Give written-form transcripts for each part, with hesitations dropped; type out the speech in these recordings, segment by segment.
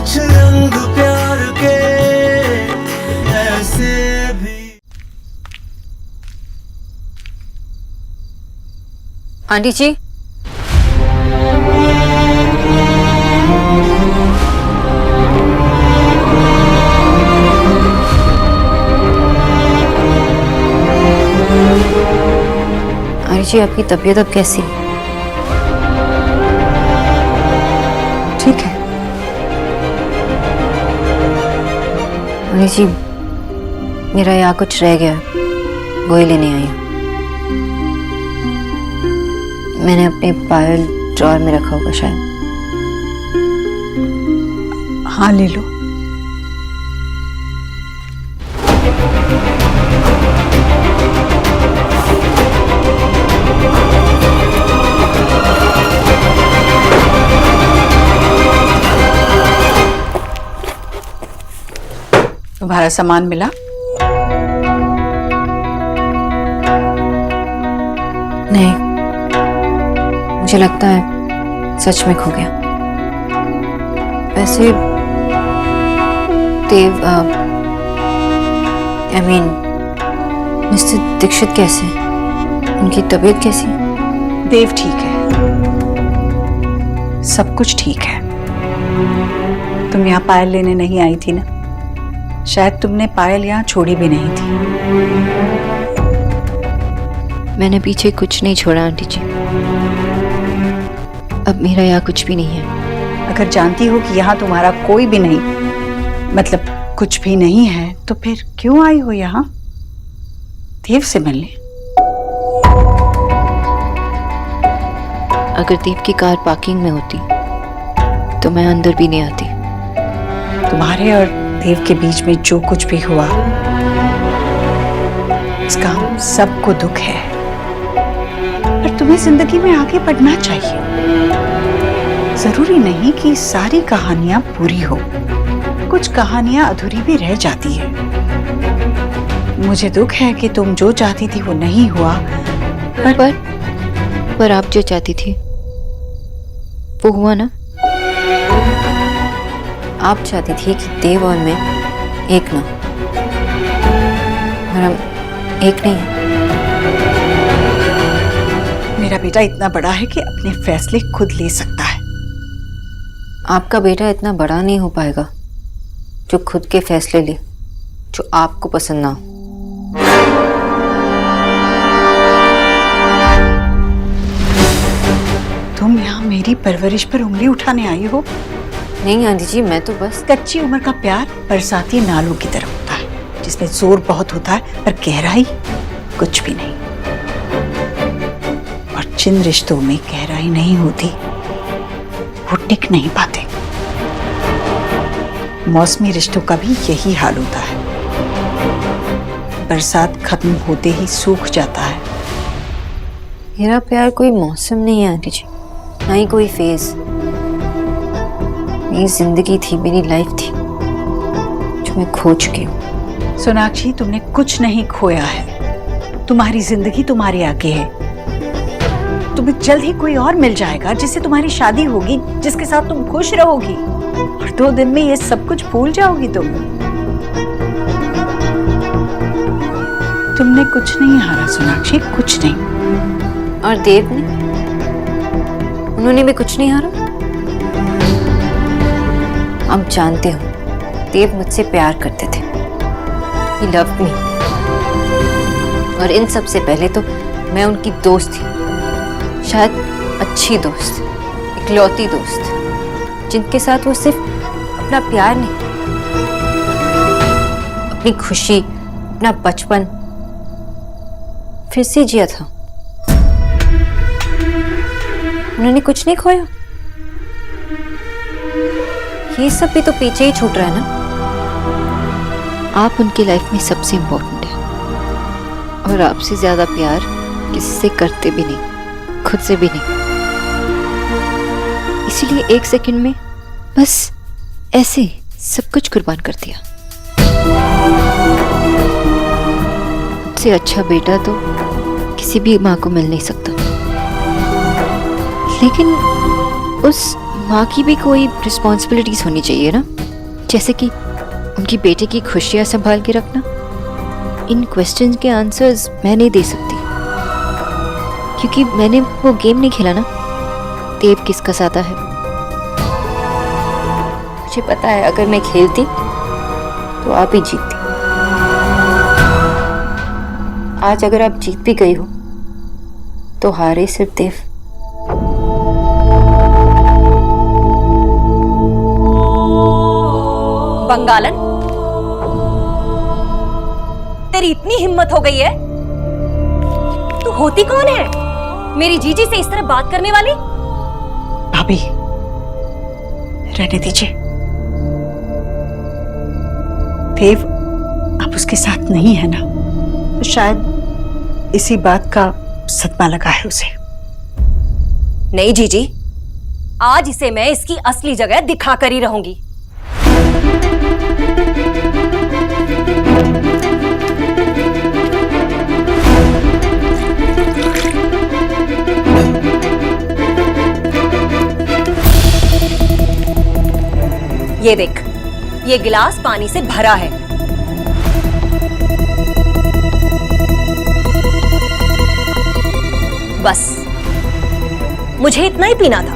कुछ रंग प्यार के ऐसे भी। आंटी जी, आंटी जी आपकी तबीयत अब कैसी है? ठीक है। आंटी जी मेरा यहाँ कुछ रह गया, वही लेने आई हूँ। मैंने अपने पायल ड्रॉअर में रखा होगा शायद। हाँ ले लो। तुम्हारा सामान मिला? नहीं, मुझे लगता है सच में खो गया। वैसे देव आई मीन मिस्टर दीक्षित कैसे हैं? उनकी तबीयत कैसी है? देव ठीक है, सब कुछ ठीक है। तुम यहाँ पायल लेने नहीं आई थी ना? शायद तुमने पायल यहाँ छोड़ी भी नहीं थी। मैंने पीछे कुछ नहीं छोड़ा आंटी जी। अब मेरा यहाँ कुछ भी नहीं है। अगर जानती हो कि यहाँ तुम्हारा कोई भी नहीं, मतलब कुछ भी नहीं है, तो फिर क्यों आई हो यहाँ देव से मिलने? अगर देव की कार पार्किंग में होती तो मैं अंदर भी नहीं आती। तुम्हारे और देव के बीच में जो कुछ भी हुआ, इसका हम सबको दुख है, पर तुम्हें जिंदगी में आगे बढ़ना चाहिए। जरूरी नहीं कि सारी कहानियां पूरी हो, कुछ कहानियां अधूरी भी रह जाती है। मुझे दुख है कि तुम जो चाहती थी वो नहीं हुआ, पर आप जो चाहती थी वो हुआ ना। आप चाहती थी कि देव और मैं एक ना, और हम एक नहीं हैं। मेरा बेटा इतना बड़ा है कि अपने फैसले खुद ले सकता है। आपका बेटा इतना बड़ा नहीं हो पाएगा जो खुद के फैसले ले, जो आपको पसंद ना हो। तुम यहाँ मेरी परवरिश पर उंगली उठाने आई हो? नहीं आंटी जी, मैं तो बस। कच्ची उम्र का प्यार बरसाती नालों की तरह होता है, जिसमें जोर बहुत होता है पर गहराई कुछ भी नहीं। और जिन रिश्तों में गहराई नहीं होती वो टिक नहीं पाते। मौसमी रिश्तों का भी यही हाल होता है, बरसात खत्म होते ही सूख जाता है। मेरा प्यार कोई मौसम नहीं है आंटी जी, ना ही कोई फेज। मेरी जिंदगी थी, मेरी लाइफ थी, जो मैं खो चुकी हूँ। सोनाक्षी, तुमने कुछ नहीं खोया है। तुम्हारी जिंदगी तुम्हारे आगे है। तुम्हें जल्द ही कोई और मिल जाएगा जिससे तुम्हारी शादी होगी, जिसके साथ तुम खुश रहोगी, और 2 दिन में ये सब कुछ भूल जाओगी तुम। तुमने कुछ नहीं हारा सोनाक्षी, कुछ नहीं। और देव ने, उन्होंने भी कुछ नहीं हारा। आप जानते हो देव मुझसे प्यार करते थे। He loved me। और इन सब से पहले तो मैं उनकी दोस्त थी, शायद अच्छी दोस्त, इकलौती दोस्त, जिनके साथ वो सिर्फ अपना प्यार नहीं, अपनी खुशी, अपना बचपन फिर से जिया था। उन्होंने कुछ नहीं खोया। ये सब भी तो पीछे ही छूट रहा है ना। आप उनकी लाइफ में सबसे इम्पोर्टेंट है, और आपसे ज्यादा प्यार किसी से करते भी नहीं, खुद से भी नहीं। इसीलिए 1 सेकंड में बस ऐसे सब कुछ कुर्बान कर दिया। मुझसे अच्छा बेटा तो किसी भी माँ को मिल नहीं सकता, लेकिन उस माँ की भी कोई रिस्पॉन्सिबिलिटीज होनी चाहिए ना, जैसे कि उनकी बेटे की खुशियाँ संभाल के रखना। इन क्वेश्चन के आंसर्स मैं नहीं दे सकती, क्योंकि मैंने वो गेम नहीं खेला ना, देव किसका साथा है। मुझे पता है अगर मैं खेलती तो आप ही जीतती। आज अगर आप जीत भी गई हो तो हारे सिर्फ देव। बंगालन, तेरी इतनी हिम्मत हो गई है? तू होती कौन है मेरी जीजी से इस तरह बात करने वाली? भाभी, रहने दीजिए। देव अब उसके साथ नहीं है ना, तो शायद इसी बात का सदमा लगा है उसे। नहीं जीजी, आज इसे मैं इसकी असली जगह दिखा कर ही रहूंगी। ये देख, ये गिलास पानी से भरा है। बस मुझे इतना ही पीना था।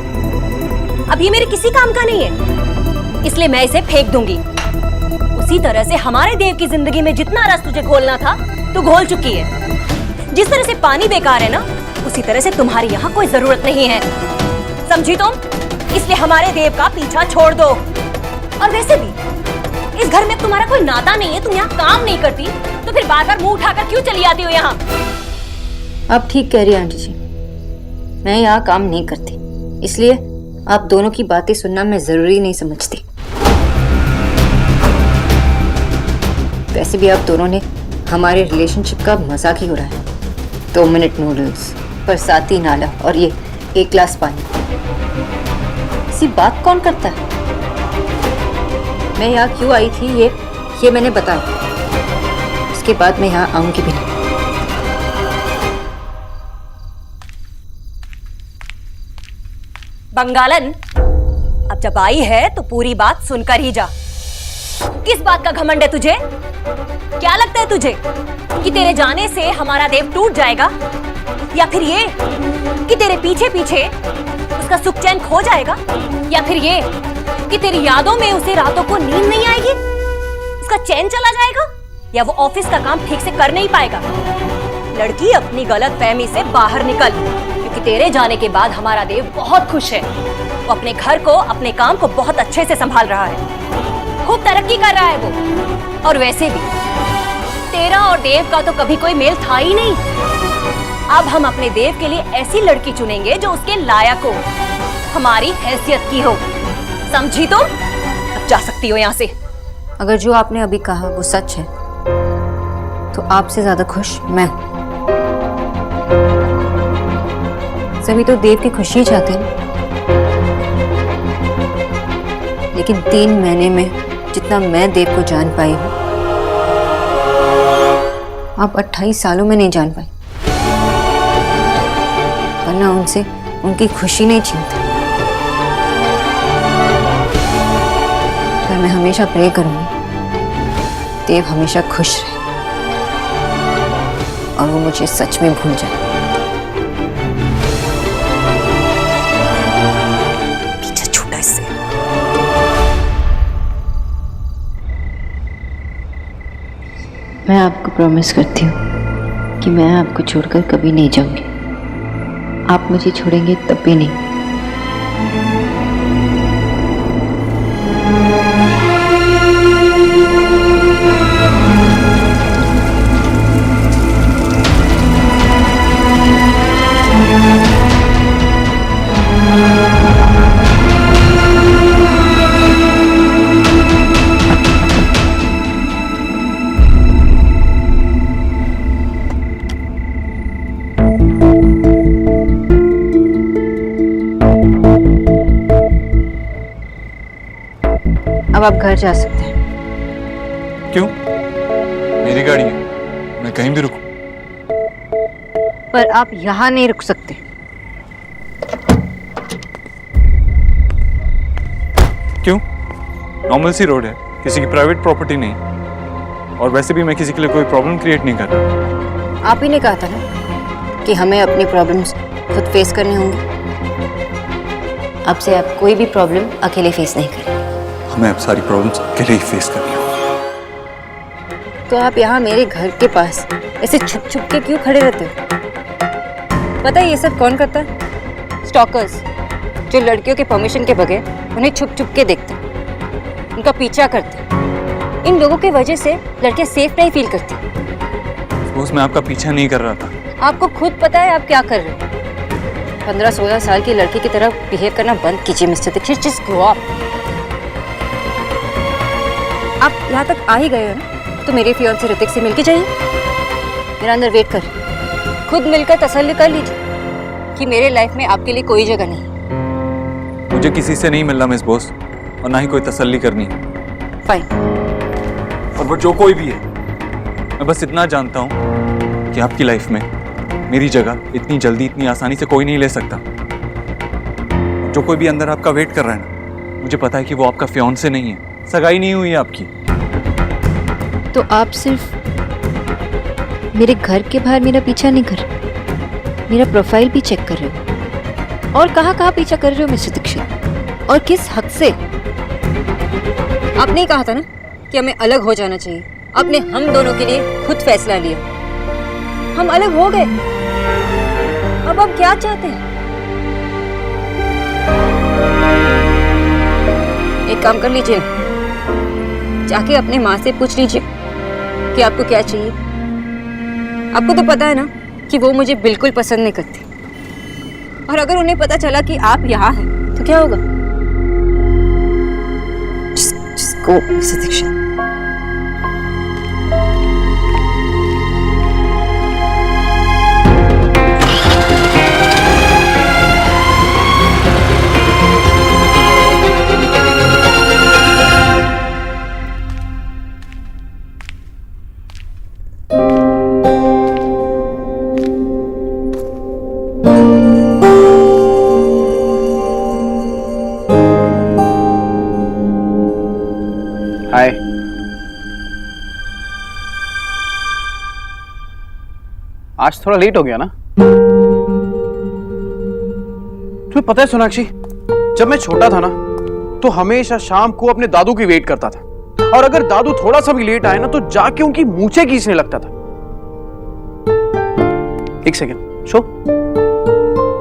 अब ये मेरे किसी काम का नहीं है, इसलिए मैं इसे फेंक दूंगी। उसी तरह से हमारे देव की जिंदगी में जितना रस तुझे घोलना था तू घोल चुकी है। जिस तरह से पानी बेकार है ना, उसी तरह से तुम्हारी यहाँ कोई जरूरत नहीं है, समझी तुम? इसलिए हमारे देव का पीछा छोड़ दो। और वैसे भी इस घर में तुम्हारा कोई नाता नहीं है, तुम यहाँ काम नहीं करती तो फिर बार बार मुंह उठाकर क्यों चली आती हो यहाँ? आप ठीक कह रही हैं आंटी जी, मैं यहाँ काम नहीं करती, इसलिए आप दोनों की बातें सुनना मैं जरूरी नहीं समझती। वैसे भी आप दोनों ने हमारे रिलेशनशिप का मजाक ही उड़ाया। 2 मिनट नूडल्स, बरसाती नाला और ये 1 ग्लास पानी, इसी बात कौन करता है? मैं यहाँ क्यों आई थी ये मैंने बताया, इसके बाद मैं यहाँ आऊंगी भी नहीं। बंगालन, अब जब आई है तो पूरी बात सुनकर ही जा। किस बात का घमंड है तुझे? क्या लगता है तुझे कि तेरे जाने से हमारा देव टूट जाएगा, या फिर ये कि तेरे पीछे पीछे उसका सुख चैन खो जाएगा, या फिर ये कि तेरी यादों में उसे रातों को नींद नहीं आएगी, उसका चैन चला जाएगा, या वो ऑफिस का काम ठीक से कर नहीं पाएगा? लड़की, अपनी गलत फहमी से बाहर निकल, क्योंकि तेरे जाने के बाद हमारा देव बहुत खुश है। वो अपने घर को, अपने काम को बहुत अच्छे से संभाल रहा है, खूब तरक्की कर रहा है वो। और वैसे भी तेरा और देव का तो कभी कोई मेल था ही नहीं। अब हम अपने देव के लिए ऐसी लड़की चुनेंगे जो उसके लायक हो, हमारी हैसियत की हो, समझी तुम? अब जा सकती हो यहाँ से। अगर जो आपने अभी कहा वो सच है तो आपसे ज्यादा खुश मैं हूं। सभी तो देव की खुशी चाहते हैं, लेकिन 3 महीने में जितना मैं देव को जान पाई हूं, आप 28 सालों में नहीं जान पाई। वरना उनसे उनकी खुशी नहीं छीनती। पर मैं हमेशा प्रे करूंगी देव हमेशा खुश रहे और वो मुझे सच में भूल जाए। पीछे छूटा इससे। मैं आपको प्रॉमिस करती हूँ कि मैं आपको छोड़कर कभी नहीं जाऊंगी। आप मुझे छोड़ेंगे तब भी नहीं। अब आप घर जा सकते हैं। क्यों? मेरी गाड़ी है, मैं कहीं भी रुकूं। पर आप यहाँ नहीं रुक सकते। क्यों? नॉर्मल सी रोड है, किसी की प्राइवेट प्रॉपर्टी नहीं, और वैसे भी मैं किसी के लिए कोई प्रॉब्लम क्रिएट नहीं कर रहा। आप ही ने कहा था ना कि हमें अपनी प्रॉब्लम्स खुद फेस करने होंगे। अब से आप कोई भी प्रॉब्लम अकेले फेस नहीं करें। हमें अब सारी प्रॉब्लम्स अकेले ही फेस करनी होगी। तो आप यहाँ मेरे घर के पास ऐसे छुप छुप के क्यों खड़े रहते हो? पता है ये सब कौन करता है? स्टॉकर्स, जो लड़कियों के परमिशन के बगैर उन्हें छुप छुप के देखते, उनका पीछा करते। इन लोगों की वजह से लड़कियां सेफ नहीं फील करती। सपोज मैं आपका पीछा नहीं कर रहा था। आपको खुद पता है आप क्या कर रहे हो। 15-16 साल की लड़की की तरह बिहेव करना बंद कीजिए mister Dikshit. Just grow up. आप यहाँ तक आ ही गए हो ना, तो मेरे फियांसे ऋतिक से मिलके जाइए। मेरा अंदर वेट कर, खुद मिलकर तसल्ली कर लीजिए कि मेरे लाइफ में आपके लिए कोई जगह नहीं। मुझे किसी से नहीं मिलना मिस बॉस, और ना ही कोई तसल्ली करनी है। फाइन। और वो जो कोई भी है, मैं बस इतना जानता हूँ कि आपकी लाइफ में मेरी जगह इतनी जल्दी, इतनी आसानी से कोई नहीं ले सकता। और जो कोई भी अंदर आपका वेट कर रहा है ना, मुझे पता है कि वो आपका फियांसे नहीं है, सगाई नहीं हुई है आपकी। तो आप सिर्फ मेरे घर के बाहर मेरा पीछा नहीं कर रहे, मेरा प्रोफाइल भी चेक कर रहे हो। और कहाँ पीछा कर रहे हो मिस्टर दीक्षित, और किस हक से? आपने ही कहा था ना कि हमें अलग हो जाना चाहिए। आपने हम दोनों के लिए खुद फैसला लिया, हम अलग हो गए। अब आप क्या चाहते हैं? एक काम कर लीजिए, जाके अपने माँ से पूछ लीजिए कि आपको क्या चाहिए। आपको तो पता है ना कि वो मुझे बिल्कुल पसंद नहीं करती, और अगर उन्हें पता चला कि आप यहाँ हैं तो क्या होगा? Just go, Mr. Dixit. हाय। आज थोड़ा लेट हो गया ना? तुम्हें पता है सोनाक्षी, जब मैं छोटा था ना तो हमेशा शाम को अपने दादू की वेट करता था, और अगर दादू थोड़ा सा भी लेट आए ना तो जाके उनकी मूंछें खींचने लगता था। एक सेकेंड, शो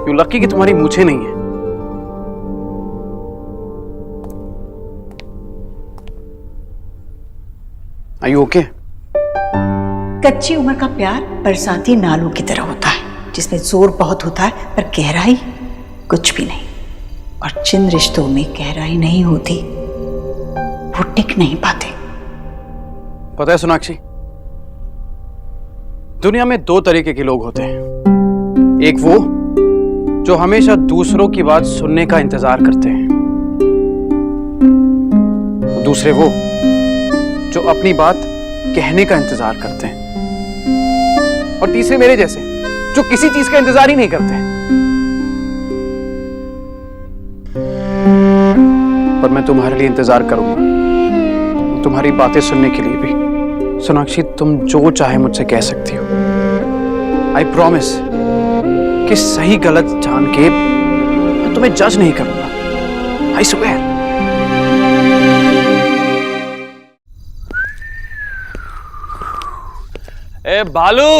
यू लकी कि तुम्हारी मूंछें नहीं है। Are you okay? कच्ची उम्र का प्यार बरसाती नालों की तरह होता है, जिसमें जोर बहुत होता है पर गहराई कुछ भी नहीं। और जिन रिश्तों में गहराई नहीं होती वो टिक नहीं पाते। पता है सोनाक्षी, दुनिया में दो तरीके के लोग होते हैं। एक वो जो हमेशा दूसरों की बात सुनने का इंतजार करते हैं, दूसरे वो जो अपनी बात कहने का इंतजार करते हैं, और तीसरे मेरे जैसे जो किसी चीज का इंतजार ही नहीं करते। पर मैं तुम्हारे लिए इंतजार करूंगा, तुम्हारी बातें सुनने के लिए भी। सोनाक्षी, तुम जो चाहे मुझसे कह सकती हो। आई प्रॉमिस कि सही गलत जान के मैं तुम्हें जज नहीं करूंगा। I swear. ए भालू,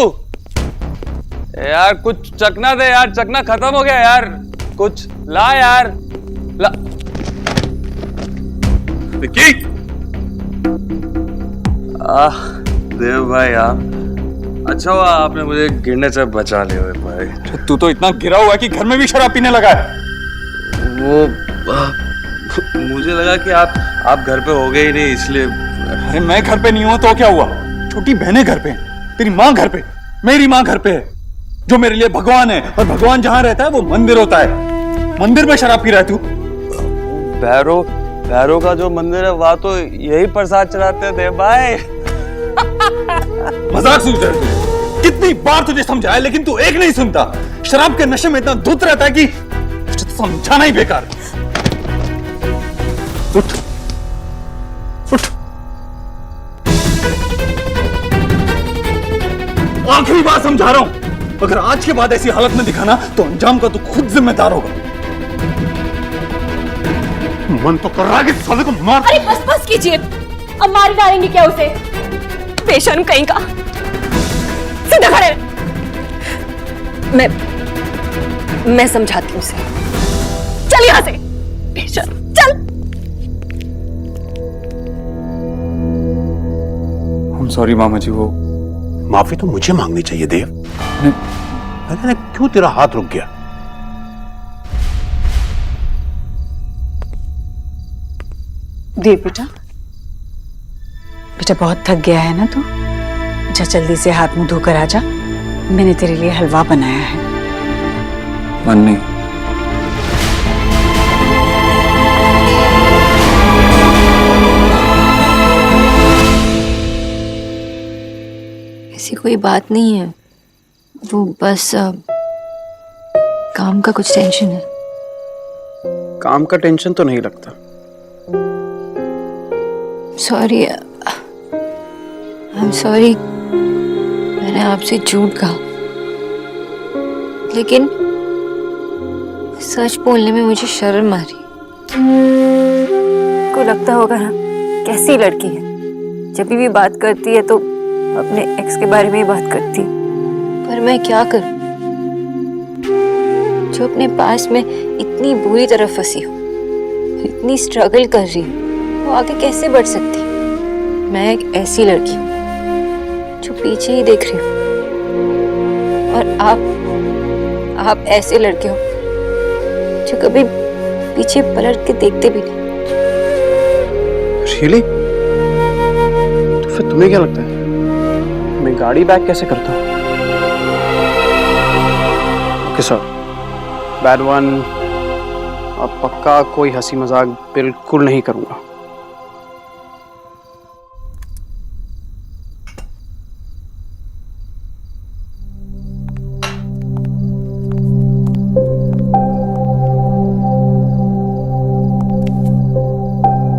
यार कुछ चखना दे यार, चखना खत्म हो गया यार, कुछ ला यार, ला। विक्की! देव भाई आप, अच्छा हुआ आपने मुझे गिरने से बचा लिया भाई। तू तो इतना गिरा हुआ है कि घर में भी शराब पीने लगा है। वो मुझे लगा कि आप घर पे हो गए ही नहीं, इसलिए। अरे मैं घर पे नहीं हुआ तो क्या हुआ? छोटी बहनें घर पे हैं, तेरी माँ घर पे, मेरी माँ घर पे है, जो मेरे लिए भगवान है, और भगवान जहाँ रहता है वो मंदिर होता है। मंदिर में शराब पी रहा है तू? भैरव का जो मंदिर है वहां तो यही प्रसाद चढ़ाते थे भाई। मजाक सूझ रहा है? कितनी बार तुझे समझाया लेकिन तू एक नहीं सुनता। शराब के नशे में इतना धुत रहता है कि समझाना ही बेकार। उठ। आखिरी बार समझा रहा हूं, अगर आज के बाद ऐसी हालत में दिखाना तो अंजाम का तू खुद जिम्मेदार होगा। मन तो कर रहा है कि साले को मार। अरे बस बस कीजिए, अब मार डालेंगे क्या उसे? बेशर्म कहीं का। सीधा खड़े। मैं समझाती हूँ उसे। चल यहां से बेशर्म, चल। I'm sorry मामा जी, वो माफी तो मुझे मांगनी चाहिए देव। मैंने क्यों तेरा हाथ रुक गया? देव बेटा, बेटा बहुत थक गया है ना तू? जा जल्दी से हाथ मुंह धोकर आ जा, मैंने तेरे लिए हलवा बनाया है। मन नहीं। ऐसी कोई बात नहीं है, वो बस काम का कुछ टेंशन है। काम का टेंशन तो नहीं लगता। सॉरी, आई एम सॉरी, मैंने आपसे झूठ कहा, लेकिन सच बोलने में मुझे शर्म आ रही। को लगता होगा ना कैसी लड़की है, जब भी बात करती है तो अपने एक्स के बारे में ही बात करती, पर मैं क्या करूं? जो अपने पास में इतनी बुरी तरह फंसी हो, इतनी स्ट्रगल कर रही हूँ, वो आगे कैसे बढ़ सकती? मैं एक ऐसी लड़की हूँ जो पीछे ही देख रही हूँ, और आप ऐसे लड़के हो जो कभी पीछे पलट के देखते भी नहीं। Really? तो फिर तुम्हें क्या लगता है मैं गाड़ी बैक कैसे करता हूँ? Okay sir, bad one. अब पक्का कोई हंसी मजाक बिल्कुल नहीं करूंगा।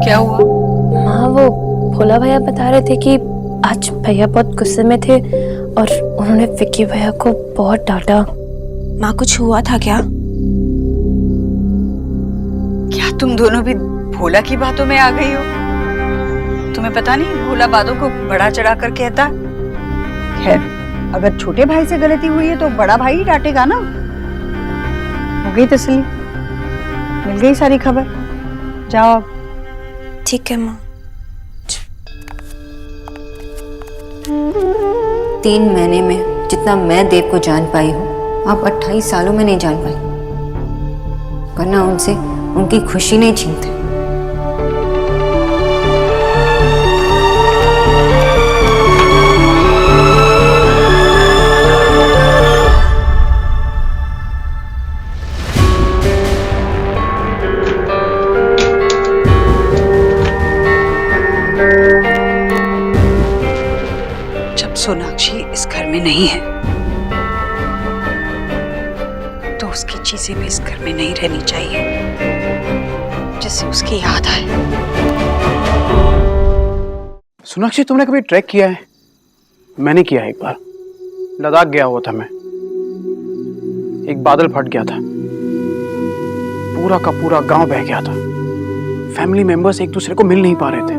क्या हुआ? माँ, वो भोला भैया बता रहे थे कि आज भैया बहुत गुस्से में थे और उन्होंने विक्की भैया को बहुत डांटा। माँ, कुछ हुआ था क्या? क्या तुम दोनों भी भोला की बातों में आ गई हो? तुम्हें पता नहीं भोला बातों को बड़ा चढ़ा कर कहता। खैर, अगर छोटे भाई से गलती हुई है तो बड़ा भाई ही डांटेगा ना। हो गई तसल्ली? मिल गई सारी खबर? जाओ अब। ठीक है माँ। 3 महीने में जितना मैं देव को जान पाई हूँ, आप 28 सालों में नहीं जान पाई, वरना उनसे उनकी खुशी नहीं छीनते। सोनाक्षी इस घर में नहीं है तो उसकी चीजें भी इस घर में नहीं रहनी चाहिए जिससे उसकी याद आए। सोनाक्षी, तुमने कभी ट्रैक किया है? मैंने किया है एक बार। लद्दाख गया हुआ था मैं। एक बादल फट गया था, पूरा का पूरा गांव बह गया था। फैमिली मेंबर्स एक दूसरे को मिल नहीं पा रहे थे।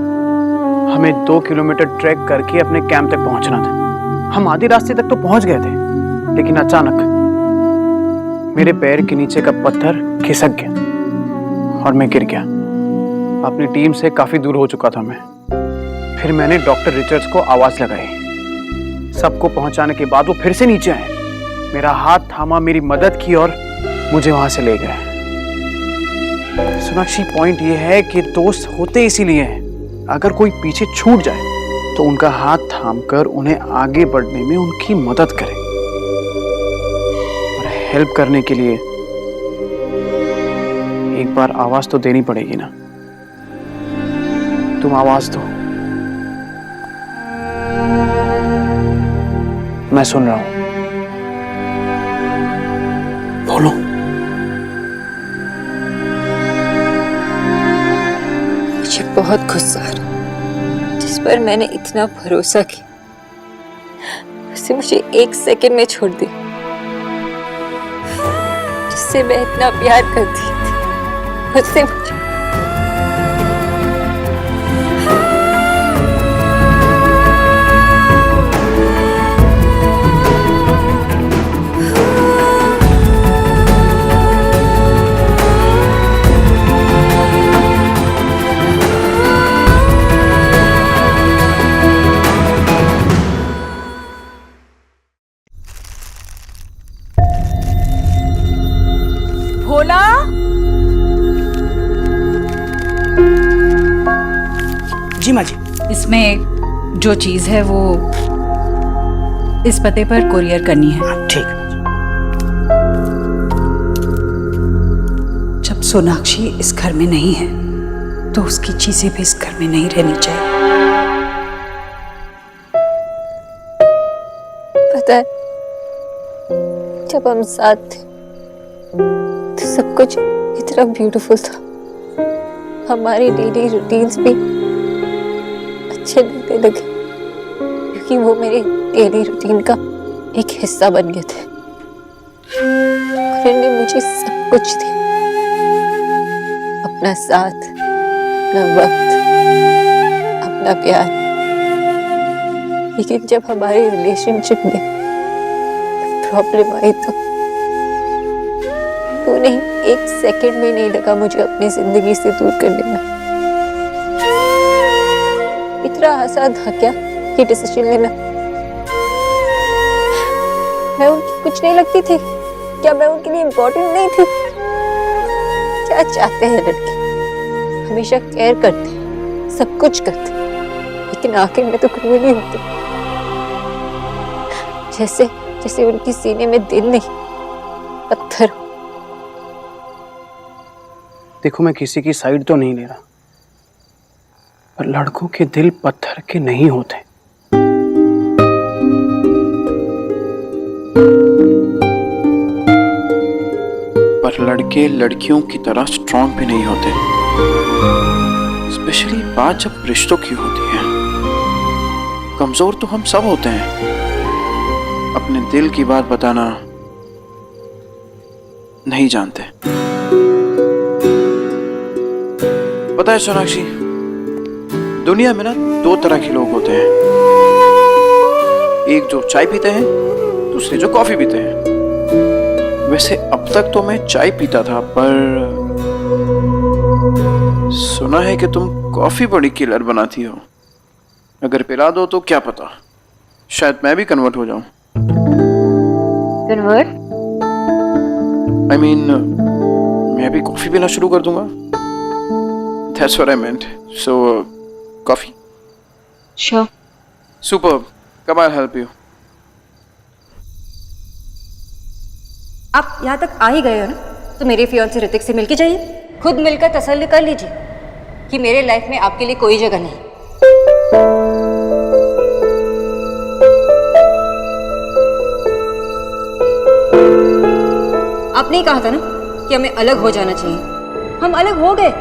हमें 2 किलोमीटर ट्रैक करके अपने कैंप तक पहुंचना था। हम आधे रास्ते तक तो पहुंच गए थे, लेकिन अचानक मेरे पैर के नीचे का पत्थर खिसक गया और मैं गिर गया। अपनी टीम से काफी दूर हो चुका था मैं। फिर मैंने डॉक्टर रिचर्ड्स को आवाज लगाई। सबको पहुंचाने के बाद वो फिर से नीचे आए, मेरा हाथ थामा, मेरी मदद की और मुझे वहां से ले गए। सोनाक्षी, पॉइंट ये है कि दोस्त होते इसीलिए हैं। अगर कोई पीछे छूट जाए तो उनका हाथ थामकर उन्हें आगे बढ़ने में उनकी मदद करें। और हेल्प करने के लिए एक बार आवाज तो देनी पड़ेगी ना। तुम आवाज दो, मैं सुन रहा हूं। बोलो। मुझे बहुत गुस्सा आ रहा है। जिस पर मैंने इतना भरोसा किया, उसे मुझे 1 सेकंड में छोड़ दिया। जिससे मैं इतना प्यार करती थी, उससे मुझे भोला, जी माँ जी, इसमें जो चीज है वो इस पते पर कुरियर करनी है। ठीक। जब सोनाक्षी इस घर में नहीं है तो उसकी चीजें भी इस घर में नहीं रहनी चाहिए। पता है, जब हम साथ थे तो सब कुछ इतना ब्यूटीफुल था। हमारी डेली रूटीन्स भी अच्छे लगने लगे क्योंकि वो मेरे डेली रूटीन का एक हिस्सा बन गए थे। उन्होंने मुझे सब कुछ दिया, अपना साथ, अपना वक्त, अपना प्यार। लेकिन जब हमारे रिलेशनशिप में प्रॉब्लम आई तो उन्हें 1 सेकंड में नहीं लगा मुझे अपनी जिंदगी से दूर करने में। इतना आसान था क्या ये डिसीजन लेना? मैं उनकी कुछ नहीं लगती थी क्या? मैं उनके लिए इम्पोर्टेंट नहीं थी? क्या चाहते हैं लड़के? हमेशा केयर करते, सब कुछ करते, लेकिन आखिर में तो क्रूर ही होते। जैसे जैसे उनकी सीने में दिल नहीं, पत्थर। देखो, मैं किसी की साइड तो नहीं ले रहा, पर लड़कों के दिल पत्थर के नहीं होते। पर लड़के लड़कियों की तरह स्ट्रांग भी नहीं होते, स्पेशली बात जब रिश्तों की होती है। कमजोर तो हम सब होते हैं, अपने दिल की बात बताना नहीं जानते। पता है सोनाक्षी, दुनिया में ना 2 तरह के लोग होते हैं, एक जो चाय पीते हैं, दूसरे जो कॉफी पीते हैं। वैसे अब तक तो मैं चाय पीता था, पर सुना है कि तुम कॉफी बड़ी किलर बनाती हो। अगर पिला दो तो क्या पता, शायद मैं भी कन्वर्ट हो जाऊं। कन्वर्ट? I mean, मैं भी कॉफी पीना शुरू कर दूंगा। That's what I meant. So, coffee? Sure. Superb. Come, I'll help you. आप यहाँ तक आ ही गए हो ना, तो मेरे फियांसे ऋतिक से मिलके जाइए। खुद मिलकर तसल्ली कर लीजिए कि मेरे लाइफ में आपके लिए कोई जगह नहीं। आपने ही कहा था ना कि हमें अलग हो जाना चाहिए, हम अलग हो गए।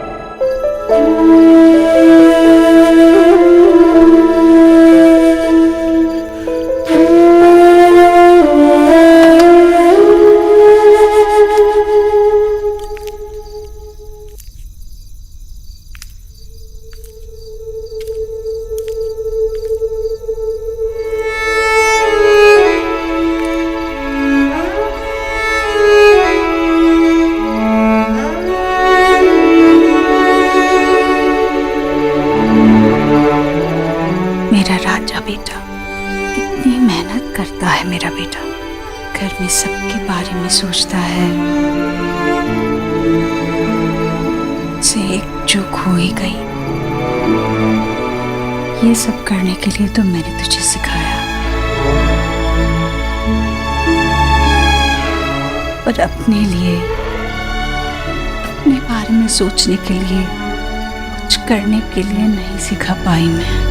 मेरा राजा बेटा, कितनी मेहनत करता है मेरा बेटा। घर में सबके बारे में सोचता है। से एक चूक हो ही गई। ये सब करने के लिए तो मैंने तुझे सिखाया, पर अपने लिए, अपने बारे में सोचने के लिए, कुछ करने के लिए नहीं सिखा पाई मैं।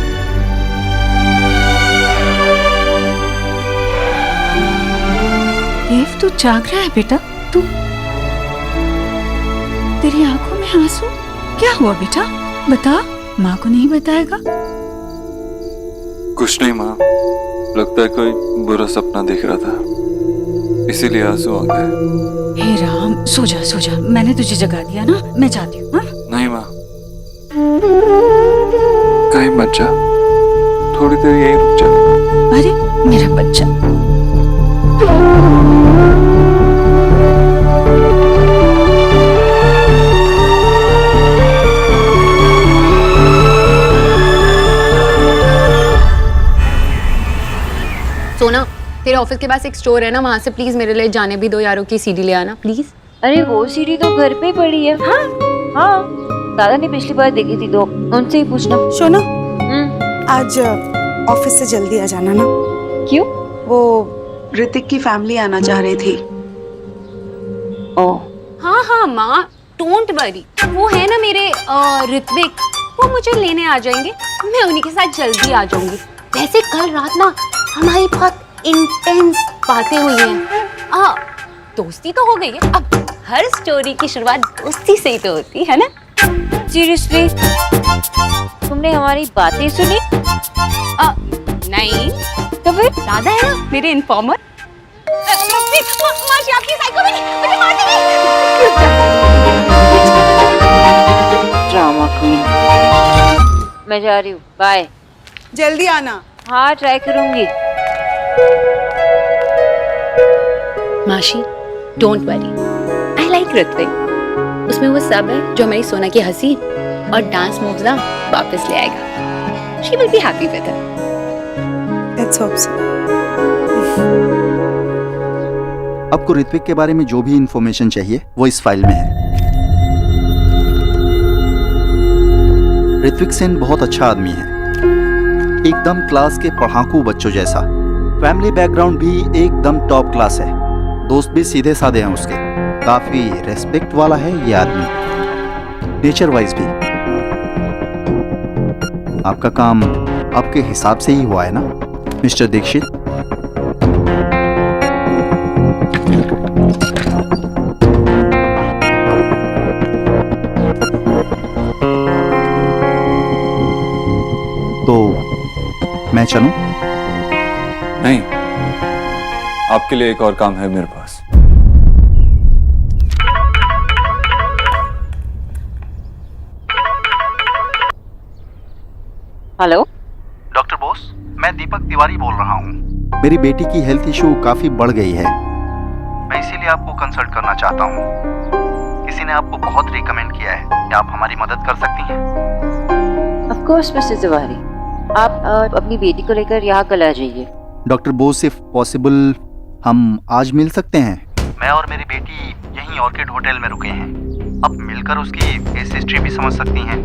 देव, तू जाग रहा है बेटा? तू, तेरी आंखों में आंसू क्या हुआ बेटा? बता, माँ को नहीं बताएगा? कुछ नहीं माँ, लगता है कोई बुरा सपना देख रहा था, इसीलिए आंसू आ गए। हे राम, सो जा, मैंने तुझे जगा दिया ना, मैं जाती हूँ। हाँ? नहीं माँ, कहीं मत जा, थोड़ी देर यही रुक जा। अरे मेरा बच्चा, सोना, तेरे ऑफिस के पास एक स्टोर है ना, वहाँ से प्लीज मेरे लिए जाने भी दो यारों की सीडी ले आना प्लीज। अरे वो सीढ़ी तो घर पे ही पड़ी है। हाँ हाँ, दादा ने पिछली बार देखी थी तो उनसे ही पूछना। सोना, आज ऑफिस से जल्दी आ जाना ना। क्यों? वो ऋतिक की फैमिली आना चाह रही थी। ओह हाँ हाँ माँ, डोंट वरी, वो है ना मेरे ऋत्विक, वो मुझे लेने आ जाएंगे, मैं उन्हीं के साथ जल्दी आ जाऊंगी। वैसे कल रात ना हमारी बहुत इंटेंस बातें हुई हैं। दोस्ती तो हो गई है, अब हर स्टोरी की शुरुआत दोस्ती से ही तो होती है ना। सीरियसली, तुमने हमारी बातें सुनी? नहीं तो फिर दादा है ना मेरे इन्फॉर्मर। माशी आपकी साइको में मुझे मार देगी। Drama queen. मैं जा रही हूँ, बाय। जल्दी आना। हाँ ट्राई करूंगी। Mashi, don't worry, I like Hrithik, उसमें वो सब है जो हमारी सोना की हंसी और डांस मूव्स ना वापस ले आएगा। She will be happy with it. Let's hope so. आपको ऋत्विक के बारे में जो भी इंफॉर्मेशन चाहिए वो इस फाइल में है। ऋत्विक सेन बहुत अच्छा आदमी है, एकदम क्लास के पढ़ाकू बच्चों जैसा। फैमिली बैकग्राउंड भी एकदम टॉप क्लास है, दोस्त भी सीधे साधे हैं उसके। काफी रेस्पेक्ट वाला है ये आदमी, नेचर वाइज भी। आपका काम आपके हिसाब से ही हुआ है ना मिस्टर दीक्षित? तो मैं चलूं? नहीं, आपके लिए एक और काम है मेरे पास। हेलो डॉक्टर बोस, मैं दीपक तिवारी बोल रहा हूँ। मेरी बेटी की हेल्थ इशू काफी बढ़ गई है, मैं इसीलिए आपको कंसल्ट करना चाहता हूँ। किसी ने आपको बहुत रिकमेंड किया है, क्या आप हमारी मदद कर सकती हैं? ऑफ कोर्स मिस्टर तिवारी, आप अपनी बेटी को लेकर यहाँ कल आ जाइए। डॉक्टर बोस, इफ पॉसिबल हम आज मिल सकते हैं? मैं और मेरी बेटी यहीं ऑर्किड होटल में रुके हैं, अब मिलकर उसकी केस हिस्ट्री भी समझ सकती हैं।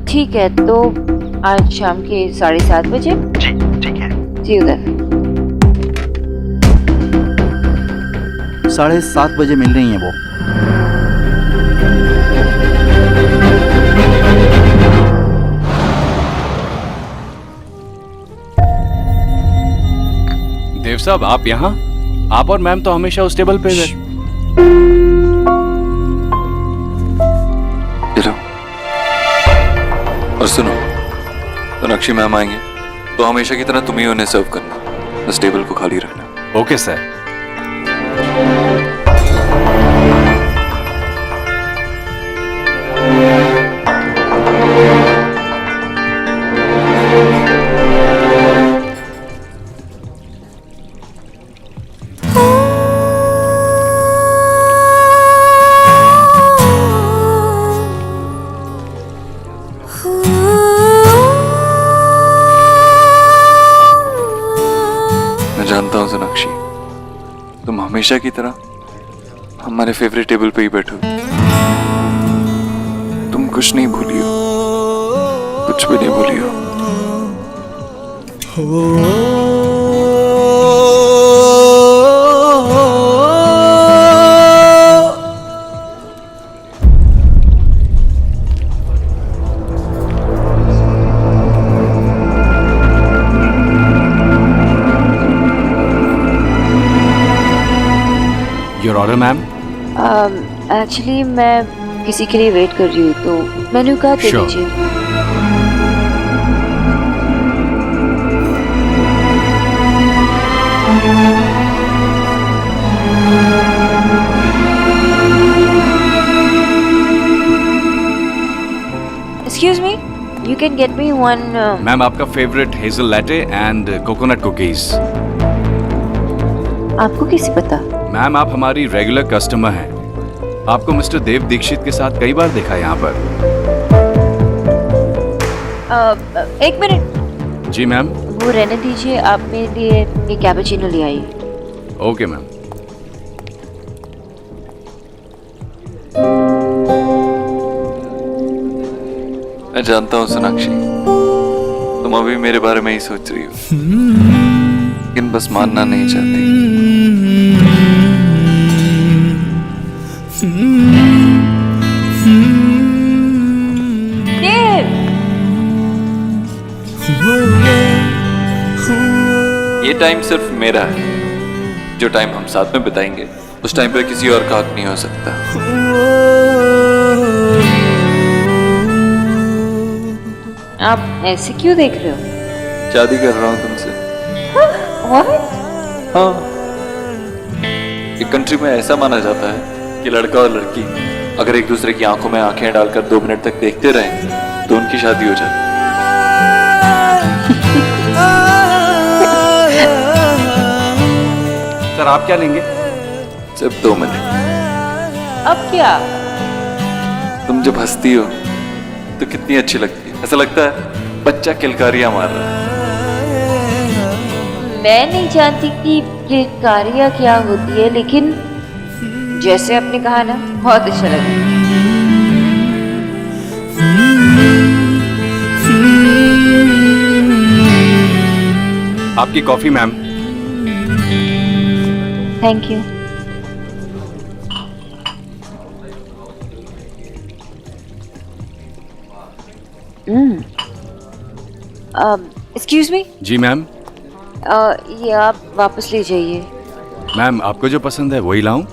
ठीक है, तो आज शाम के 7:30 बजे। जी ठीक है। See you then. 7:30 बजे मिल रही हैं वो। देव साहब, आप यहाँ? आप और मैम तो हमेशा उस टेबल पे ये लो। और सुनो, सोनाक्षी मैम आएंगे तो हमेशा की तरह तुम ही उन्हें सर्व करना, बस टेबल को खाली रखना। Okay sir. जानता हूँ सोनाक्षी, तुम हमेशा की तरह हमारे फेवरेट टेबल पे ही बैठो। तुम कुछ नहीं भूली हो, कुछ भी नहीं भूली हो। Your order ma'am. एक्चुअली मैं किसी के लिए वेट कर रही हूँ, तो मेन्यू कार्ड दे Sure. दीजिए। Excuse me, you can get me one. Ma'am आपका favourite hazel latte and coconut cookies. आपको कैसे पता? मैम आप हमारी रेगुलर कस्टमर हैं। आपको मिस्टर देव दीक्षित के साथ कई बार देखा है यहाँ पर। एक मिनट। जी मैम। वो रहने दीजिए, आप मेरे लिए ये कैपुचिनो ले आइए। Okay ma'am. मैं जानता हूँ सोनाक्षी, तुम अभी मेरे बारे में ही सोच रही हो, लेकिन बस मानना नहीं चाहती। ये टाइम सिर्फ मेरा है। जो टाइम हम साथ में बिताएंगे उस टाइम पर किसी और का हक नहीं हो सकता। आप ऐसे क्यों देख रहे हो? शादी कर रहा हूँ तुमसे। हाँ, एक कंट्री में ऐसा माना जाता है कि लड़का और लड़की अगर एक दूसरे की आंखों में आंखें डालकर 2 मिनट तक देखते रहें तो उनकी शादी हो जाती है। सर आप क्या लेंगे? सिर्फ 2 मिनट। अब क्या? तुम जब हंसती हो तो कितनी अच्छी लगती है। ऐसा लगता है बच्चा किलकारियां मार रहा है। मैं नहीं जानती कि किलकारियाँ क्या होती है, लेकिन जैसे आपने कहा ना, बहुत अच्छा लगा। आपकी coffee ma'am. Thank you. Excuse me. जी मैम। ये आप वापस ले जाइए। मैम आपको जो पसंद है वही लाऊं?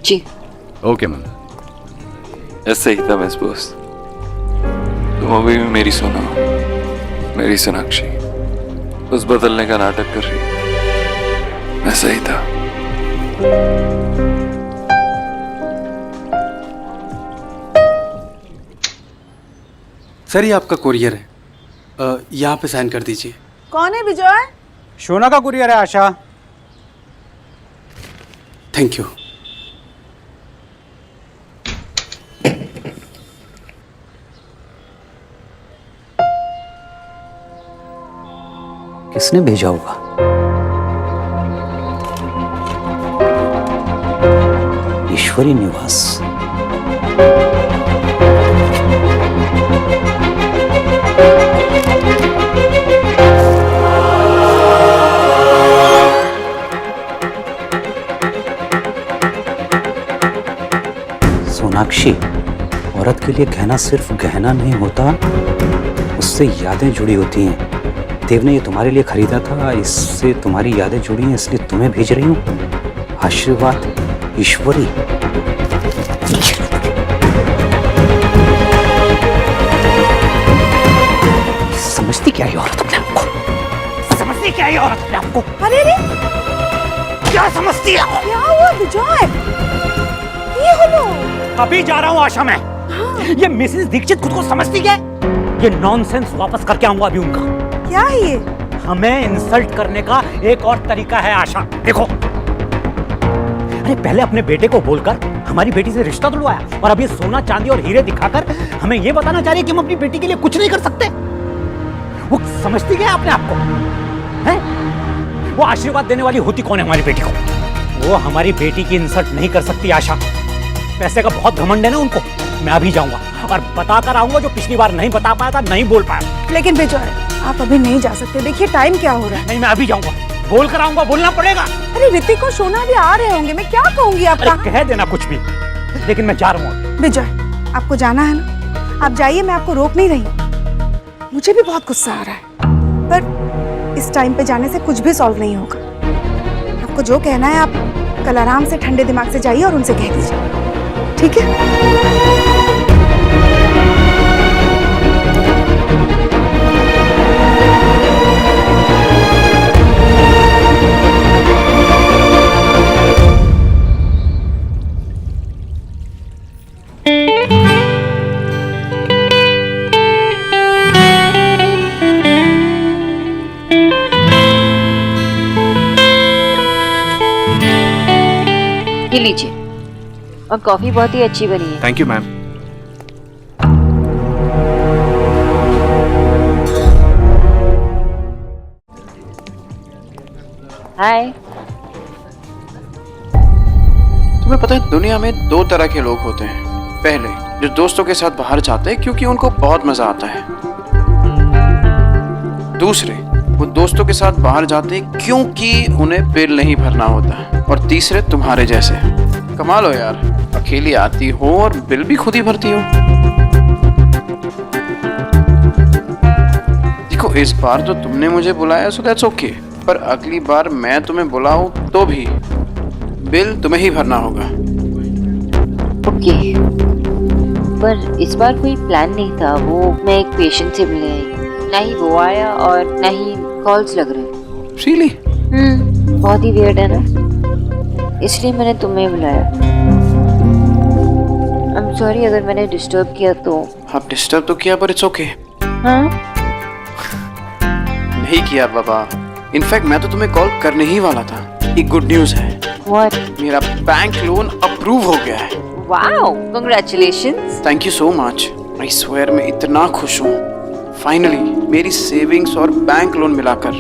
जी। Okay ma'am. ऐसा ही था मिस बॉस। तुम अभी भी मेरी सोना हो, मेरी सोनाक्षी। बस बदलने का नाटक कर रही है। ऐसा ही था। सर ये आपका कुरियर है, यहाँ पे साइन कर दीजिए। कौन है विजय? शोना का कुरियर है आशा। Thank you. किसने भेजा होगा? ईश्वरी निवास। सोनाक्षी, औरत के लिए गहना सिर्फ गहना नहीं होता, उससे यादें जुड़ी होती हैं। देव ने ये तुम्हारे लिए खरीदा था, इससे तुम्हारी यादें जुड़ी हैं, इसलिए तुम्हें भेज रही हूँ। आशीर्वाद ईश्वरी। समझती क्या है औरत अपने आपको? समझती क्या है औरत अपने आपको? अरे रे, क्या समझती है? क्या हुआ विजय? ये हो अभी जा रहा हूँ आशा में। हाँ। ये मिसेस दीक्षित खुद को समझती क्या है? ये नॉनसेंस वापस करके आऊंगा अभी उनका। क्या है ये? हमें इंसल्ट करने का एक और तरीका है आशा। देखो, अरे पहले अपने बेटे को बोलकर हमारी बेटी से रिश्ता तुड़वाया, और अब ये सोना चांदी और हीरे दिखाकर हमें ये बताना चाह रही है कि हम अपनी बेटी के लिए कुछ नहीं कर सकते। वो समझती क्या अपने आप को? हैं? वो आशीर्वाद देने वाली होती कौन है हमारी बेटी को? वो हमारी बेटी की इंसल्ट नहीं कर सकती आशा। पैसे का बहुत घमंड है ना उनको। मैं अभी जाऊंगा और बता कर आऊंगा जो पिछली बार नहीं बता पाया था, नहीं बोल पाया। लेकिन विजय, आप अभी नहीं जा सकते। देखिए टाइम क्या हो रहा है। नहीं, मैं अभी जाऊंगा, बोल कर आऊंगा, बोलना पड़ेगा। अरे ऋतिक और सोना भी आ रहे होंगे, मैं क्या कहूंगी आपका? कह देना कुछ भी, लेकिन मैं जा रहा हूँ। विजय, आपको जाना है ना, आप जाइए, मैं आपको रोक नहीं रही। मुझे भी बहुत गुस्सा आ रहा है, पर इस टाइम पे जाने से कुछ भी सॉल्व नहीं होगा। आपको जो कहना है आप कल आराम से ठंडे दिमाग से जाइए और उनसे कह दीजिए, ठीक है? ये लीजिए, और कॉफी बहुत ही अच्छी बनी है। Thank you ma'am. हाय। तुम्हें पता है दुनिया में दो तरह के लोग होते हैं। पहले जो दोस्तों के साथ बाहर जाते हैं क्योंकि उनको बहुत मजा आता है। दूसरे वो दोस्तों के साथ बाहर जाते हैं क्योंकि उन्हें बिल नहीं भरना होता। और तीसरे तुम्हारे जैसे। कमाल हो यार, अकेली आती हो और बिल भी खुद ही भरती हो। देखो इस बार तो तुमने मुझे बुलाया सो दैट्स ओके, पर अगली बार मैं तुम्हें बुलाऊं तो भी बिल तुम्हें ही भरना होगा। ओके, पर इस बार कोई प्लान नहीं था। वो मैं एक पेशेंट से मिले आई, ना ही वो आया और ना ही कॉल्स लग रहे। Really? बहुत ही वियर्ड है ना, इसलिए मैंने तुम्हें बुलाया। I'm sorry अगर मैंने डिस्टर्ब किया तो। आप डिस्टर्ब तो किया पर इट्स ओके। हाँ? नहीं किया बाबा, इनफैक्ट मैं तो तुम्हें कॉल करने ही वाला था। एक गुड न्यूज है। What? मेरा बैंक लोन अप्रूव हो गया है। Wow, congratulations. Thank you so much. I swear मैं इतना खुश हूँ। फाइनली मेरी सेविंग्स और बैंक लोन मिलाकर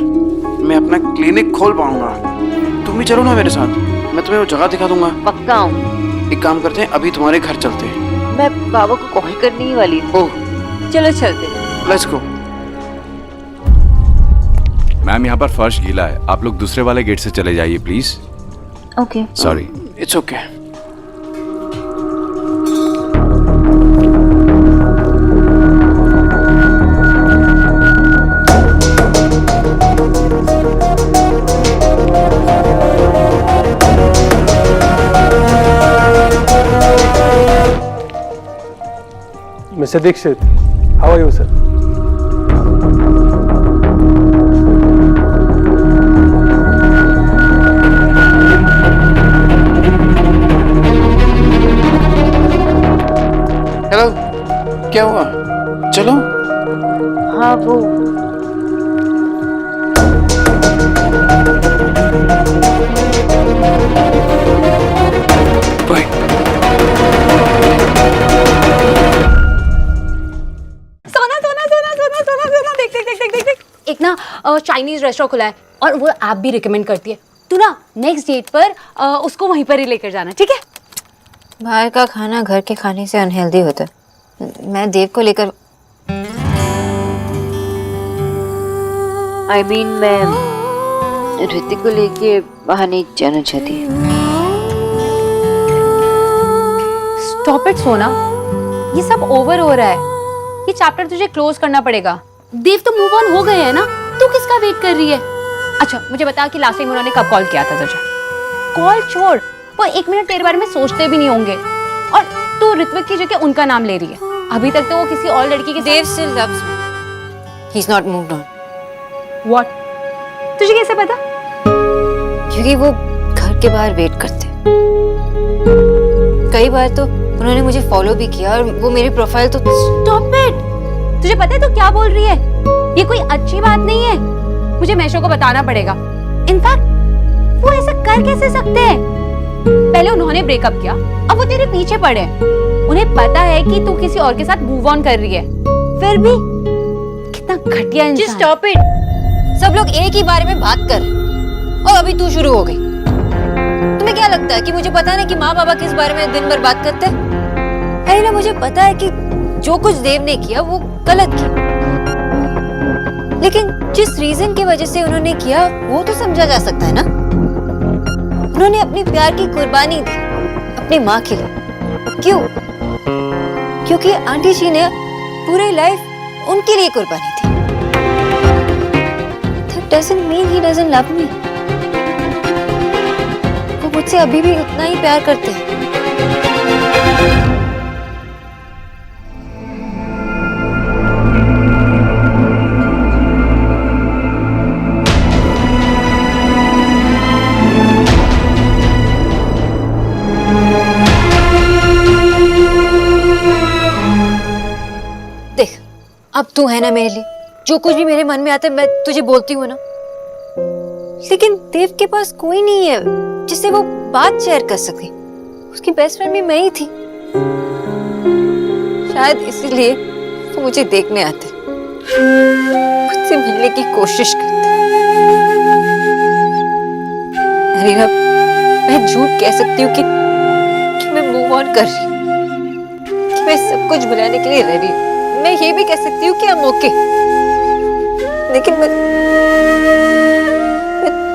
मैं अपना क्लिनिक खोल पाऊंगा। तुम भी चलो ना मेरे साथ, मैं तुम्हें वो जगह दिखा दूंगा। पक्का हूँ। एक काम करते हैं, अभी तुम्हारे घर चलते हैं। मैं बाबा को कॉल करने ही वाली थी। ओह, चलो चलते हैं। Let's go. मैम यहाँ पर फर्श गीला है, आप लोग दूसरे वाले गेट से चले जाइए please. Okay. Sorry. It's okay. Mr. Dixit, how are you, sir? Hello, क्या हुआ? चलो। हाँ वो एक ना चाइनीज रेस्टोरेंट खुला है और वो ऐप भी रिकमेंड करती है। तू ना नेक्स्ट डेट पर उसको वहीं पर ही लेकर जाना, ठीक है? बाहर का खाना घर के खाने से अनहेल्दी होता है। मैं देव को लेकर मैं ऋतिक को लेके बाहर नहीं जाना चाहती। स्टॉप इट सोना, ये सब ओवर हो रहा है। ये चैप्टर तुझे क्लोज करना पड़ेगा। देव तो मूव ऑन हो गए हैं ना, तू किसका वेट कर रही है? अच्छा मुझे बता कि लास्ट टाइम उन्होंने कब कॉल किया था तुझे? कॉल छोड़, वो 1 मिनट तेरे बारे में सोचते भी नहीं होंगे। और तू ऋत्विक की जगह उनका नाम ले रही है। अभी तक तो वो किसी और लड़की के देव still loves me. He's not moved on. What? तुझे कैसे पता? क्योंकि वो घर के बाहर वेट करते। कई बार तो उन्होंने मुझे फॉलो भी किया और वो मेरी प्रोफाइल तो। Stop it! तुझे पता है तू क्या बोल रही है? ये कोई अच्छी बात नहीं है। मुझे मैशो को बताना पड़ेगा। इनफैक्ट वो ऐसा कर कैसे सकते हैं? पहले उन्होंने ब्रेकअप किया, अब वो तेरे पीछे पड़े। उन्हें पता है कि तू किसी और के साथ मूव ऑन कर रही है, फिर भी कितना घटिया इंसान। Just stop it! सब लोग एक ही बारे में बात कर रहे और अभी तू शुरू हो गई। तुम्हें क्या लगता है कि मुझे पता नहीं कि माँ बाबा किस बारे में दिन भर बात करते हैं? अरे ना, मुझे पता है कि जो कुछ देव ने किया वो गलत किया, लेकिन जिस रीजन की वजह से उन्होंने किया वो तो समझा जा सकता है ना। उन्होंने अपनी प्यार की कुर्बानी दी अपनी माँ के लिए। क्यों? क्योंकि आंटी जी ने पूरी लाइफ उनके लिए कुर्बानी दी। That doesn't mean he doesn't love me. वो मुझसे अभी भी उतना ही प्यार करते हैं। देख, अब तू है ना मेरे लिए। जो कुछ भी मेरे मन में आता है मैं तुझे बोलती हूँ ना, लेकिन देव के पास कोई नहीं है जिससे वो बात शेयर कर सके। उसकी बेस्ट फ्रेंड भी मैं ही थी। शायद इसीलिए वो मुझे देखने आते, मुझसे मिलने की कोशिश करते। रीना, मैं झूठ कह सकती हूँ कि मैं मूव ऑन कर रही हूँ, कि मैं सब कुछ बुलाने के लिए रेडी हूँ। मैं ये भी कह सकती हूँ कि I'm okay, लेकिन मैं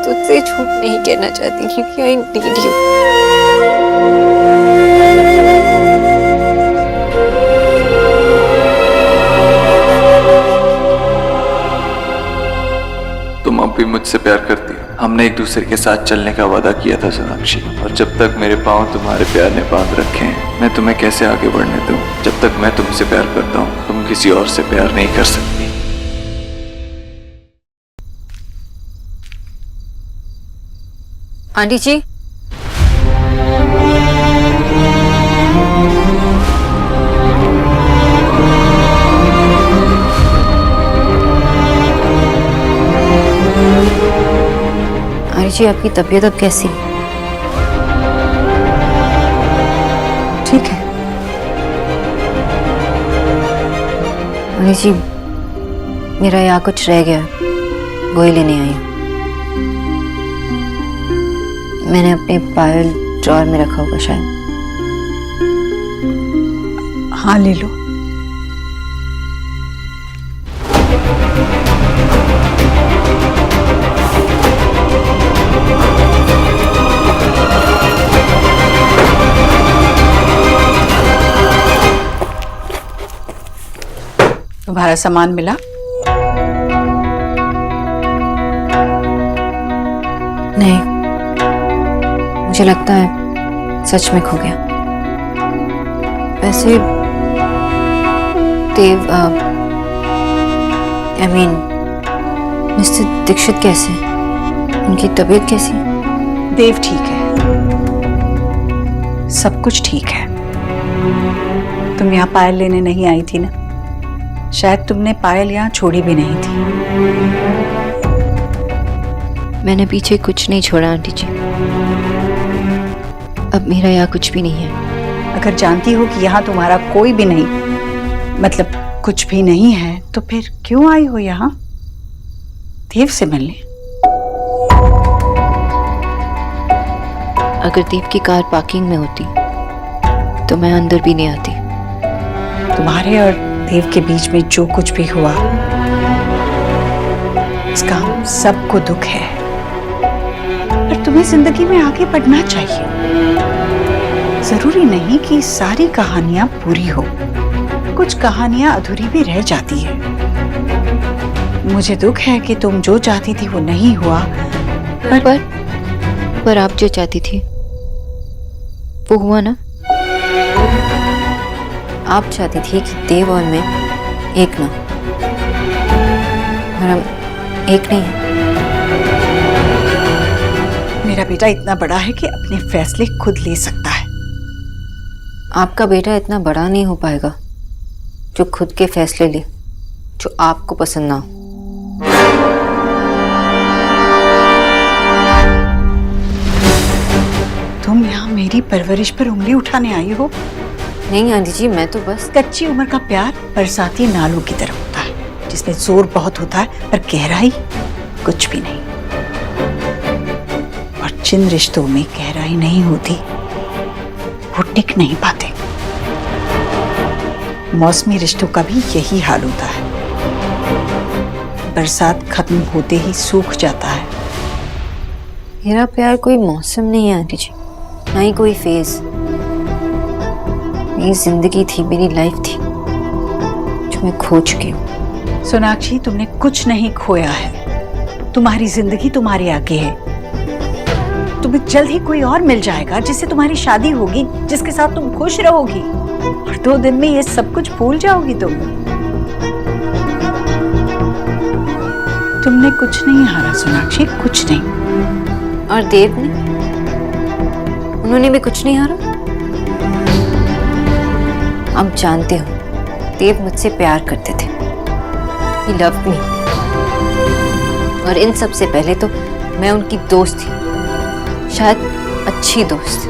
तुझसे झूठ नहीं कहना चाहती क्योंकि I need you। तुम अब भी मुझसे प्यार करती हो। हमने एक दूसरे के साथ चलने का वादा किया था सोनाक्षी, और जब तक मेरे पाँव तुम्हारे प्यार ने बांध रखे हैं, मैं तुम्हें कैसे आगे बढ़ने दूं? जब तक मैं तुमसे प्यार करता हूँ, तुम किसी और से प्यार नहीं कर सकती। आंटी जी, आंटी जी, आपकी तबीयत अब कैसी? ठीक है। आंटी जी, मेरा यहाँ कुछ रह गया, वही लेने आई हूँ। मैंने अपने पायल ड्रॉअर में रखा होगा शायद। हाँ, ले लो। तुम्हारा सामान मिला? नहीं, मुझे लगता है सच में खो गया। वैसे देव, I mean, मिस्टर दीक्षित कैसे? उनकी तबीयत कैसी? देव ठीक है, सब कुछ ठीक है। तुम यहाँ पायल लेने नहीं आई थी ना? शायद तुमने पायल यहाँ छोड़ी भी नहीं थी। मैंने पीछे कुछ नहीं छोड़ा आंटी जी। अब मेरा यहाँ कुछ भी नहीं है। अगर जानती हो कि यहाँ तुम्हारा कोई भी नहीं, मतलब कुछ भी नहीं है, तो फिर क्यों आई हो यहाँ देव से मिलने? अगर देव की कार पार्किंग में होती तो मैं अंदर भी नहीं आती। तुम्हारे और देव के बीच में जो कुछ भी हुआ, इसका हम सबको दुख है, पर तुम्हें जिंदगी में आगे बढ़ना चाहिए। जरूरी नहीं कि सारी कहानियां पूरी हो, कुछ कहानियां अधूरी भी रह जाती है। मुझे दुख है कि तुम जो चाहती थी वो नहीं हुआ, पर आप जो चाहती थी वो हुआ ना। आप चाहती थी कि देव और मैं एक ना, और हम एक नहीं हैं। मेरा बेटा इतना बड़ा है कि अपने फैसले खुद ले सकता है। आपका बेटा इतना बड़ा नहीं हो पाएगा जो खुद के फैसले ले, जो आपको पसंद ना हो। तुम यहाँ मेरी परवरिश पर उंगली उठाने आई हो? नहीं आंटी जी, मैं तो बस। कच्ची उम्र का प्यार बरसाती नालों की तरह होता है, जिसमें जोर बहुत होता है पर गहराई कुछ भी नहीं। और जिन रिश्तों में गहराई नहीं होती वो टिक नहीं पाते। मौसमी रिश्तों का भी यही हाल होता है, बरसात खत्म होते ही सूख जाता है। मेरा प्यार कोई मौसम नहीं है आंटी जी, ना ही कोई फेज। मेरी जिंदगी थी, मेरी लाइफ थी, जो मैं खो चुकी हूँ। सोनाक्षी, तुमने कुछ नहीं खोया है। तुम्हारी जिंदगी तुम्हारे आगे है। तुम्हें जल्द ही कोई और मिल जाएगा जिससे तुम्हारी शादी होगी, जिसके साथ तुम खुश रहोगी, और 2 दिन में ये सब कुछ भूल जाओगी तुम। तुमने कुछ नहीं हारा सोनाक्षी, कुछ नहीं। और देव ने, उन्होंने भी कुछ नहीं हारा। अब जानते हो, देव मुझसे प्यार करते थे। He loved me। और इन सब से पहले तो मैं उनकी दोस्त थी, शायद अच्छी दोस्त,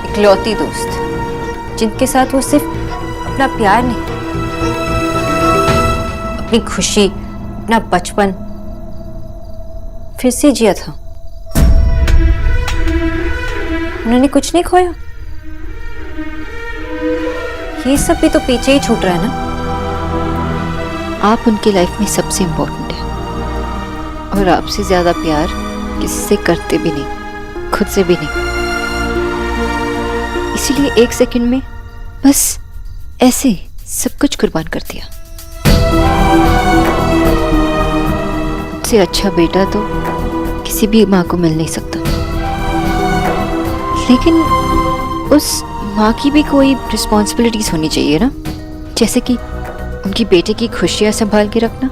एक इकलौती दोस्त, जिनके साथ वो सिर्फ अपना प्यार नहीं, अपनी खुशी, अपना बचपन फिर से जिया था। उन्होंने कुछ नहीं खोया। ये सब भी तो पीछे ही छूट रहा है ना। आप उनकी लाइफ में सबसे इम्पोर्टेंट है और आपसे ज्यादा प्यार किसी से करते भी नहीं, खुद से भी नहीं। इसीलिए एक सेकंड में बस ऐसे सब कुछ कुर्बान कर दिया। मुझसे अच्छा बेटा तो किसी भी माँ को मिल नहीं सकता, लेकिन उस माँ की भी कोई रिस्पॉन्सिबिलिटीज होनी चाहिए ना, जैसे कि उनकी बेटे की खुशियाँ संभाल के रखना।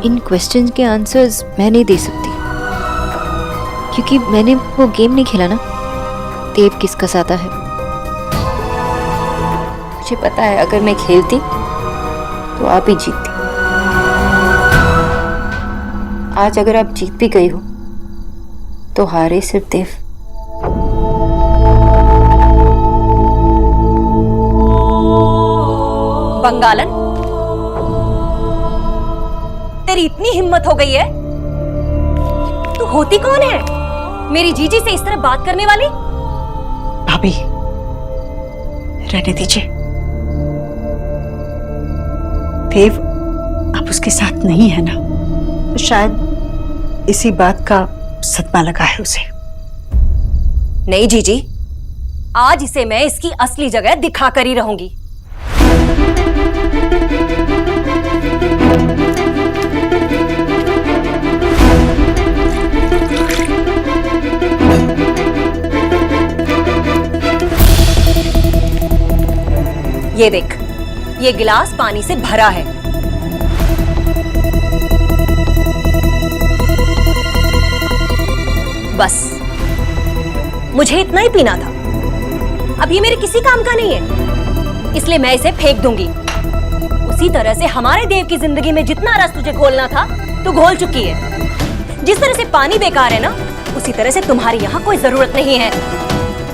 इन क्वेश्चन के आंसर्स मैं नहीं दे सकती, क्योंकि मैंने वो गेम नहीं खेला ना, देव किसका साथा है। मुझे पता है अगर मैं खेलती तो आप ही जीतती। आज अगर आप जीत भी गई हो तो हारे सिर्फ देव। बंगालन, तेरी इतनी हिम्मत हो गई है? तू होती कौन है मेरी जीजी से इस तरह बात करने वाली? भाभी, रहने दीजिए। देव अब उसके साथ नहीं है ना, तो शायद इसी बात का सदमा लगा है उसे। नहीं जीजी, आज इसे मैं इसकी असली जगह दिखा कर ही रहूंगी। ये देख, ये गिलास पानी से भरा है। बस मुझे इतना ही पीना था। अब ये मेरे किसी काम का नहीं है, इसलिए मैं इसे फेंक दूंगी। उसी तरह से हमारे देव की जिंदगी में जितना रस तुझे घोलना था तू घोल चुकी है। जिस तरह से पानी बेकार है ना, उसी तरह से तुम्हारी यहाँ कोई जरूरत नहीं है,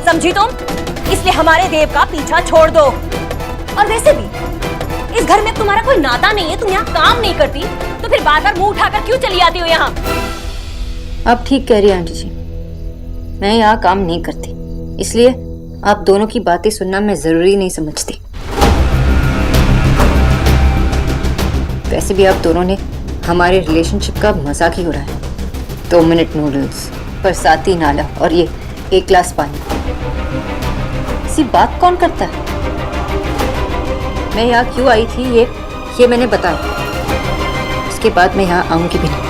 समझी तुम? इसलिए हमारे देव का पीछा छोड़ दो। और वैसे भी इस घर में तुम्हारा कोई नाता नहीं है, तुम यहाँ काम नहीं करती तो फिर बार बार मुंह उठाकर क्यों चली आती हो यहाँ? आप ठीक कह रही हैं आंटी जी, मैं यहाँ काम नहीं करती, इसलिए आप दोनों की बातें सुनना मैं जरूरी नहीं समझती। वैसे भी आप दोनों ने हमारे रिलेशनशिप का मजाक ही हो रहा है। 2 मिनट नूडल्स, बरसाती नाला और ये 1 गिलास पानी, इसी बात कौन करता है? मैं यहाँ क्यों आई थी ये मैंने बताया। इसके बाद मैं यहाँ आऊंगी भी नहीं।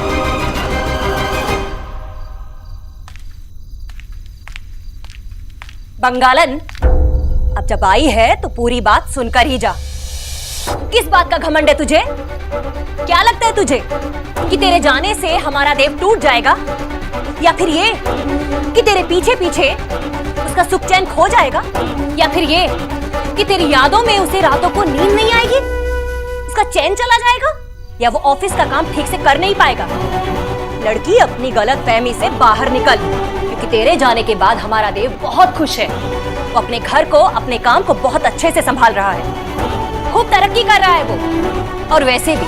बंगालन, अब जब आई है तो पूरी बात सुनकर ही जा। किस बात का घमंड है तुझे? क्या लगता है तुझे कि तेरे जाने से हमारा देव टूट जाएगा, या फिर ये कि तेरे पीछे पीछे उसका सुख चैन खो जाएगा, या फिर ये कि तेरी यादों में उसे रातों को नींद नहीं आएगी, उसका चैन चला जाएगा, या वो ऑफिस का काम ठीक से कर नहीं पाएगा? लड़की, अपनी गलत फहमी से बाहर निकल, क्योंकि तेरे जाने के बाद हमारा देव बहुत खुश है। वो अपने घर को, अपने काम को बहुत अच्छे से संभाल रहा है, खूब तरक्की कर रहा है वो। और वैसे भी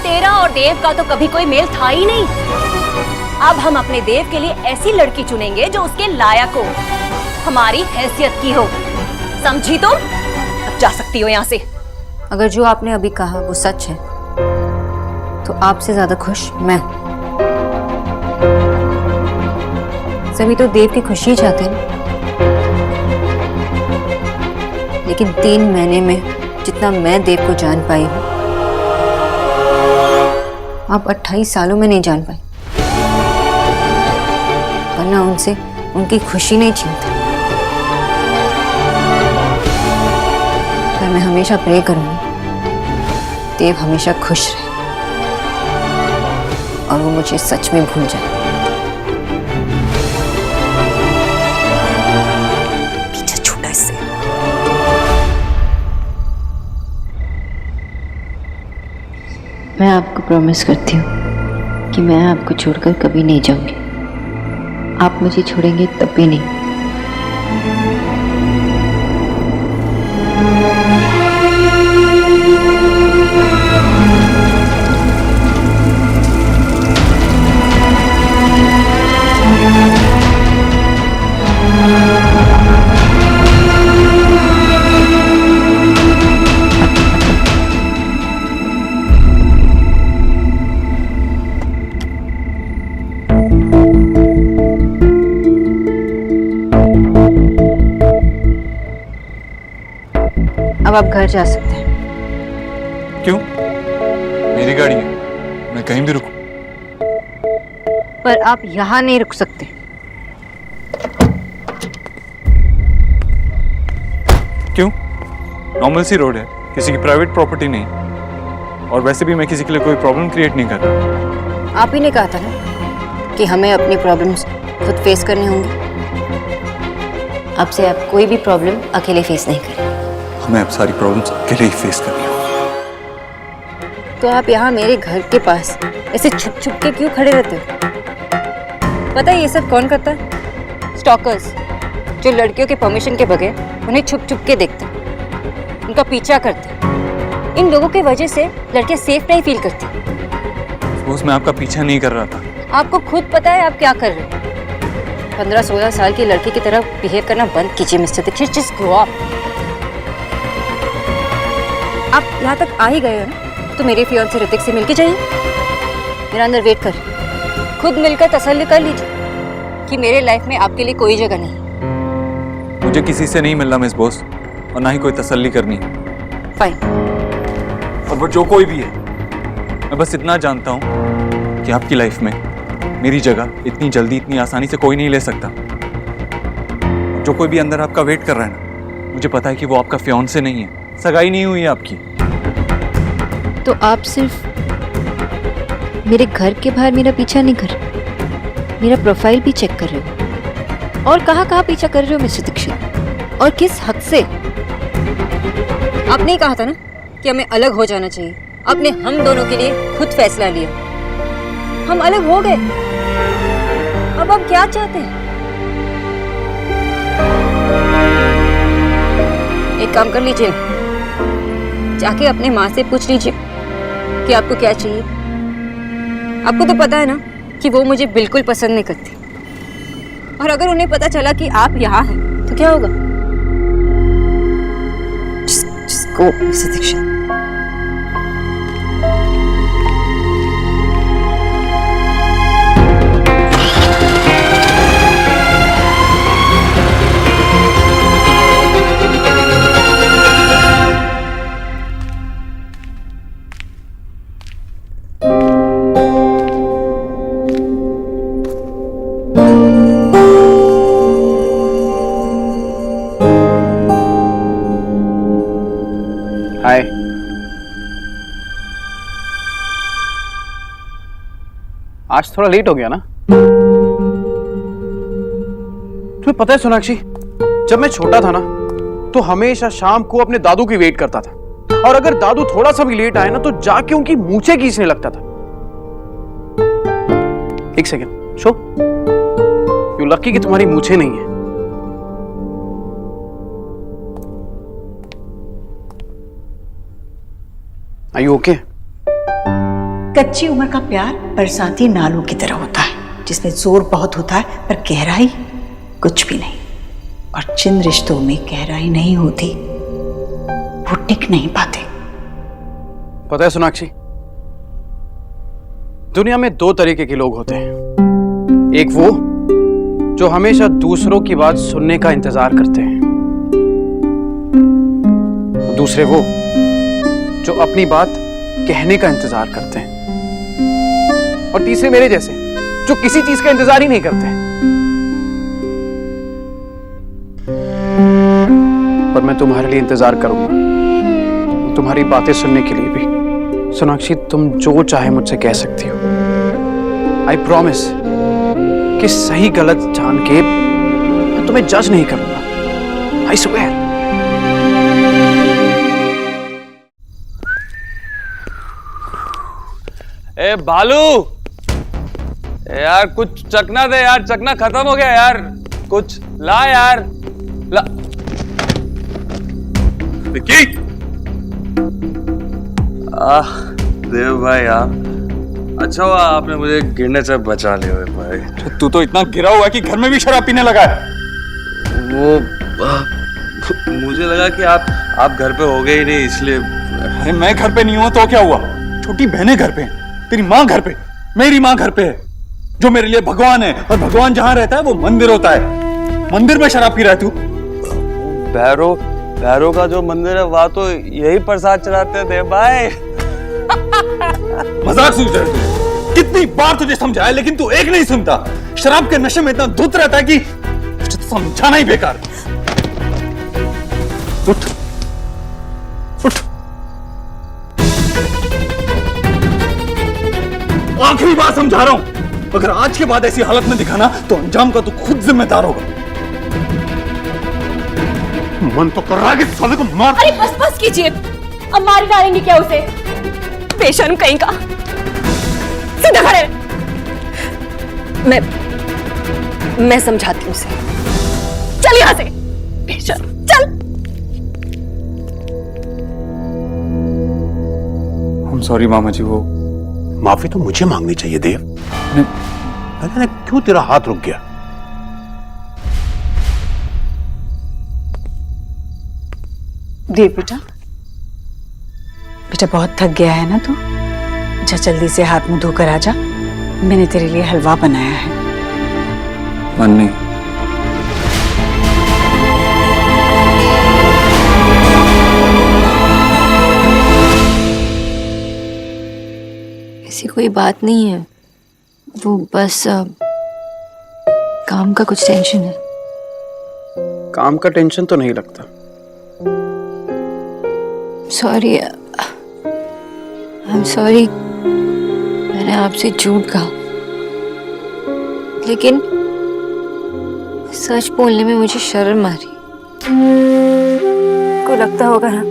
तेरा और देव का तो कभी कोई मेल था ही नहीं। अब हम अपने देव के लिए ऐसी लड़की चुनेंगे जो उसके लायक हो, हमारी हैसियत की हो, समझी तुम? अब जा सकती हो यहाँ से। अगर जो आपने अभी कहा वो सच है तो आपसे ज्यादा खुश मैं हूं। सभी तो देव की खुशी चाहते हैं, लेकिन 3 महीने में जितना मैं देव को जान पाई हूं, आप 28 सालों में नहीं जान पाए। वरना उनसे उनकी खुशी नहीं छीनते। पर मैं हमेशा प्रे करूंगी देव हमेशा खुश रहे और वो मुझे सच में भूल जाए। पीछे छूटा इससे। मैं आपको प्रॉमिस करती हूँ कि मैं आपको छोड़कर कभी नहीं जाऊंगी। आप मुझे छोड़ेंगे तब भी नहीं। अब आप घर जा सकते हैं। क्यों? मेरी गाड़ी है, मैं कहीं भी रुकूं। पर आप यहाँ नहीं रुक सकते। क्यों? नॉर्मल सी रोड है, किसी की प्राइवेट प्रॉपर्टी नहीं। और वैसे भी मैं किसी के लिए कोई प्रॉब्लम क्रिएट नहीं कर रहा। आप ही ने कहा था ना कि हमें अपनी प्रॉब्लम्स खुद फेस करनी होंगी। अब से आप कोई भी प्रॉब्लम अकेले फेस नहीं करें। हमें अब सारी प्रॉब्लम्स अकेले ही फेस करनी होगी। तो आप यहाँ मेरे घर के पास ऐसे छुप छुप के क्यों खड़े रहते हो? पता है ये सब कौन करता है? स्टॉकर्स, जो लड़कियों के परमिशन के बगैर उन्हें छुप छुप के देखते, उनका पीछा करते। इन लोगों की वजह से लड़कियां सेफ नहीं फील करती। सपोज मैं आपका पीछा नहीं कर रहा था। आपको खुद पता है आप क्या कर रहे हो। 15-16 साल की लड़की की तरह बिहेव करना बंद कीजिए mister Dikshit. Just grow up. आप यहाँ तक आ ही गए हो ना, तो मेरे फियांसे ऋतिक से मिलके जाइए। मेरा अंदर वेट कर। खुद मिलकर तसल्ली कर लीजिए कि मेरे लाइफ में आपके लिए कोई जगह नहीं। मुझे किसी से नहीं मिलना मिस बॉस, और ना ही कोई तसल्ली करनी है। फाइन। और वो जो कोई भी है, मैं बस इतना जानता हूँ कि आपकी लाइफ में मेरी जगह इतनी जल्दी इतनी आसानी से कोई नहीं ले सकता। जो कोई भी अंदर आपका वेट कर रहा है ना, मुझे पता है कि वो आपका फियांसे नहीं है, सगाई नहीं हुई है आपकी। तो आप सिर्फ मेरे घर के बाहर मेरा पीछा नहीं कर रहे, मेरा प्रोफाइल भी चेक कर रहे हो। और कहाँ पीछा कर रहे हो मिस्टर दीक्षित, और किस हक से? आपने कहा था ना कि हमें अलग हो जाना चाहिए। आपने हम दोनों के लिए खुद फैसला लिया, हम अलग हो गए। अब आप क्या चाहते हैं? एक काम कर लीजिए, जाके अपने माँ से पूछ लीजिए कि आपको क्या चाहिए। आपको तो पता है ना कि वो मुझे बिल्कुल पसंद नहीं करती, और अगर उन्हें पता चला कि आप यहाँ हैं तो क्या होगा? Just go, Mr. Dixit. हाय। आज थोड़ा लेट हो गया ना? तुम्हें पता है सोनाक्षी, जब मैं छोटा था ना तो हमेशा शाम को अपने दादू की वेट करता था, और अगर दादू थोड़ा सा भी लेट आए ना तो जाके उनकी मूंछें खींचने लगता था। एक सेकेंड, शो यू लकी कि तुम्हारी मूंछें नहीं है। Are you okay? कच्ची उम्र का प्यार बरसाती नालों की तरह होता है, जिसमें जोर बहुत होता है पर गहराई कुछ भी नहीं। और जिन रिश्तों में गहराई नहीं होती वो टिक नहीं पाते। पता है सोनाक्षी, दुनिया में दो तरीके के लोग होते हैं। एक वो जो हमेशा दूसरों की बात सुनने का इंतजार करते हैं, दूसरे वो जो अपनी बात कहने का इंतजार करते हैं, और तीसरे मेरे जैसे जो किसी चीज का इंतजार ही नहीं करते। पर मैं तुम्हारे लिए इंतजार करूंगा, तुम्हारी बातें सुनने के लिए भी। सोनाक्षी, तुम जो चाहे मुझसे कह सकती हो। आई प्रॉमिस कि सही गलत जान के मैं तुम्हें जज नहीं करूंगा। I swear. ए भालू, यार कुछ चखना दे यार, चखना खत्म हो गया यार, कुछ ला यार, ला। विक्की! देव भाई आप, अच्छा हुआ आपने मुझे गिरने से बचा लिया भाई। तू तो इतना गिरा हुआ है कि घर में भी शराब पीने लगा है। वो मुझे लगा कि आप घर पे हो गए ही नहीं इसलिए। अरे मैं घर पे नहीं हुआ तो क्या हुआ? छोटी बहनें घर पे हैं, तेरी माँ घर पे, मेरी माँ घर पे है, जो मेरे लिए भगवान है। और भगवान जहाँ रहता है वो मंदिर होता है। मंदिर में शराब पी रहा है तू? भैरव का जो मंदिर है वहाँ तो यही प्रसाद चढ़ाते हैं देव भाई। मजाक सूझ रहा है? कितनी बार तुझे समझाया लेकिन तू एक नहीं सुनता। शराब के नशे में इतना धुत रहता है कि तुझे तो समझाना ही बेकार। उठ उठ, आखिरी बार समझा रहा हूं, अगर आज के बाद ऐसी हालत में दिखाना तो अंजाम का तू खुद जिम्मेदार होगा। मन तो कर रहा है कि साले को मार। अरे बस कीजिए, अब मार डालेंगे क्या उसे? बेशर्म कहीं का। सीधा खड़े। मैं समझाती हूँ उसे। चल यहाँ से बेशर्म, चल। I'm sorry मामा जी, वो माफी तो मुझे मांगनी चाहिए देव। पता नहीं क्यों तेरा हाथ रुक गया। देव बेटा, बेटा बहुत थक गया है ना तू? जा जल्दी से हाथ मुंह धोकर आ जा, मैंने तेरे लिए हलवा बनाया है। मन नहीं। ऐसी कोई बात नहीं है, वो बस काम का कुछ टेंशन है। काम का टेंशन तो नहीं लगता। सॉरी, आई एम सॉरी, मैंने आपसे झूठ कहा, लेकिन सच बोलने में मुझे शर्म आ रही। को लगता होगा ना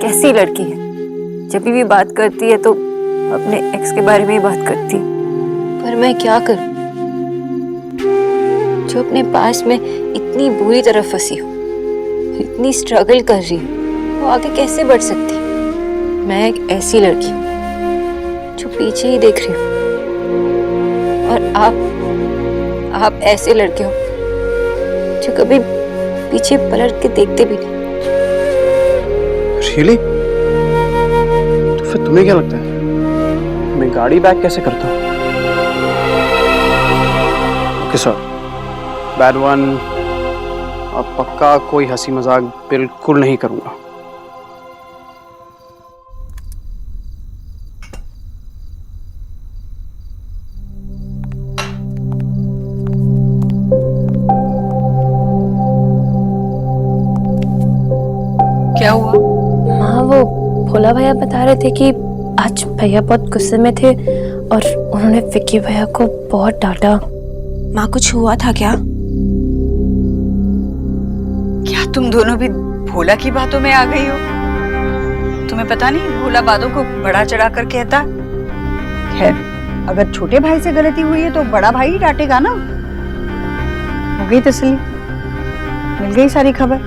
कैसी लड़की है, जब भी बात करती है तो अपने एक्स के बारे में ही बात करती, पर मैं क्या करूं जो अपने पास में इतनी बुरी तरह फंसी हो, इतनी स्ट्रगल कर रही हूँ, वो आगे कैसे बढ़ सकती? मैं एक ऐसी लड़की हूँ जो पीछे ही देख रही हूँ, और आप ऐसे लड़के हो जो कभी पीछे पलट के देखते भी नहीं। Really? तो फिर तुम्हें क्या लगता है मैं गाड़ी बैक कैसे करता हूँ? Okay sir, bad one. अब पक्का कोई हंसी मजाक बिल्कुल नहीं करूंगा। क्या हुआ? माँ, वो भोला भैया बता रहे थे कि आज भैया बहुत गुस्से में थे और उन्होंने विक्की भैया को बहुत डांटा। माँ, कुछ हुआ था क्या? क्या तुम दोनों भी भोला की बातों में आ गई हो? तुम्हें पता नहीं भोला बातों को बढ़ा चढ़ा कर कहता। खैर, अगर छोटे भाई से गलती हुई है तो बड़ा भाई ही डांटेगा ना। हो गई तसल्ली, मिल गई सारी खबर।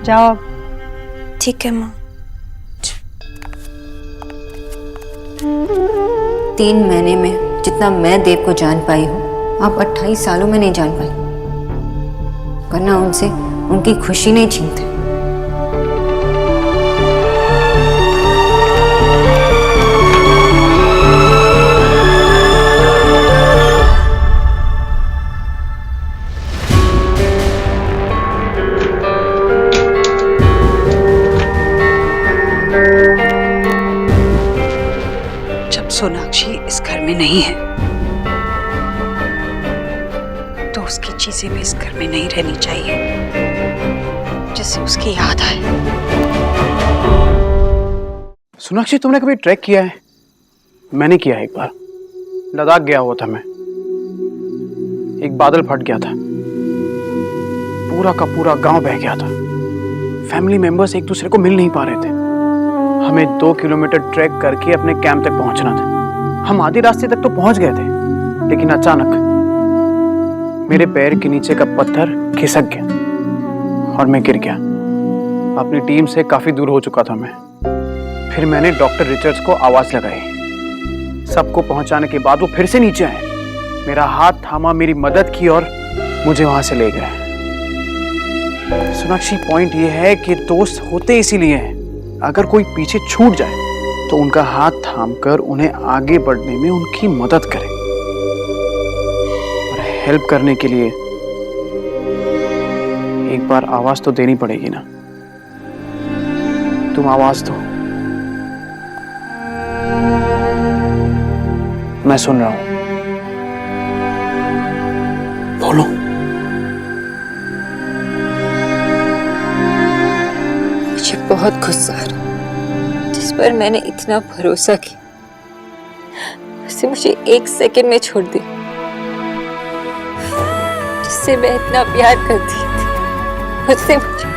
जाओ अब। ठीक है माँ। 3 महीने में जितना मैं देव को जान पाई हूँ, आप 28 सालों में नहीं जान पाई, वरना उनसे उनकी खुशी नहीं छीनते। सोनाक्षी इस घर में नहीं है तो उसकी चीजें भी इस घर में नहीं रहनी चाहिए, जिससे उसकी याद आए। सोनाक्षी, तुमने कभी ट्रैक किया है? मैंने किया है एक बार। लद्दाख गया हुआ था मैं। एक बादल फट गया था, पूरा का पूरा गांव बह गया था। फैमिली मेंबर्स एक दूसरे को मिल नहीं पा रहे थे। हमें 2 किलोमीटर ट्रैक करके अपने कैंप तक पहुंचना था। हम आधे रास्ते तक तो पहुंच गए थे, लेकिन अचानक मेरे पैर के नीचे का पत्थर खिसक गया और मैं गिर गया। अपनी टीम से काफी दूर हो चुका था मैं। फिर मैंने डॉक्टर रिचर्ड्स को आवाज लगाई। सबको पहुंचाने के बाद वो फिर से नीचे आए, मेरा हाथ थामा, मेरी मदद की और मुझे वहां से ले गए। सोनाक्षी, पॉइंट ये है कि दोस्त होते इसीलिए हैं। अगर कोई पीछे छूट जाए तो उनका हाथ थामकर उन्हें आगे बढ़ने में उनकी मदद करें। और हेल्प करने के लिए एक बार आवाज तो देनी पड़ेगी ना। तुम आवाज दो। मैं सुन रहा हूं, बोलो। मुझे बहुत गुस्सा आ रहा, जिस पर मैंने इतना भरोसा किया, उसे मुझे 1 सेकंड में छोड़ दिया। जिससे मैं इतना प्यार करती थी, उससे मुझे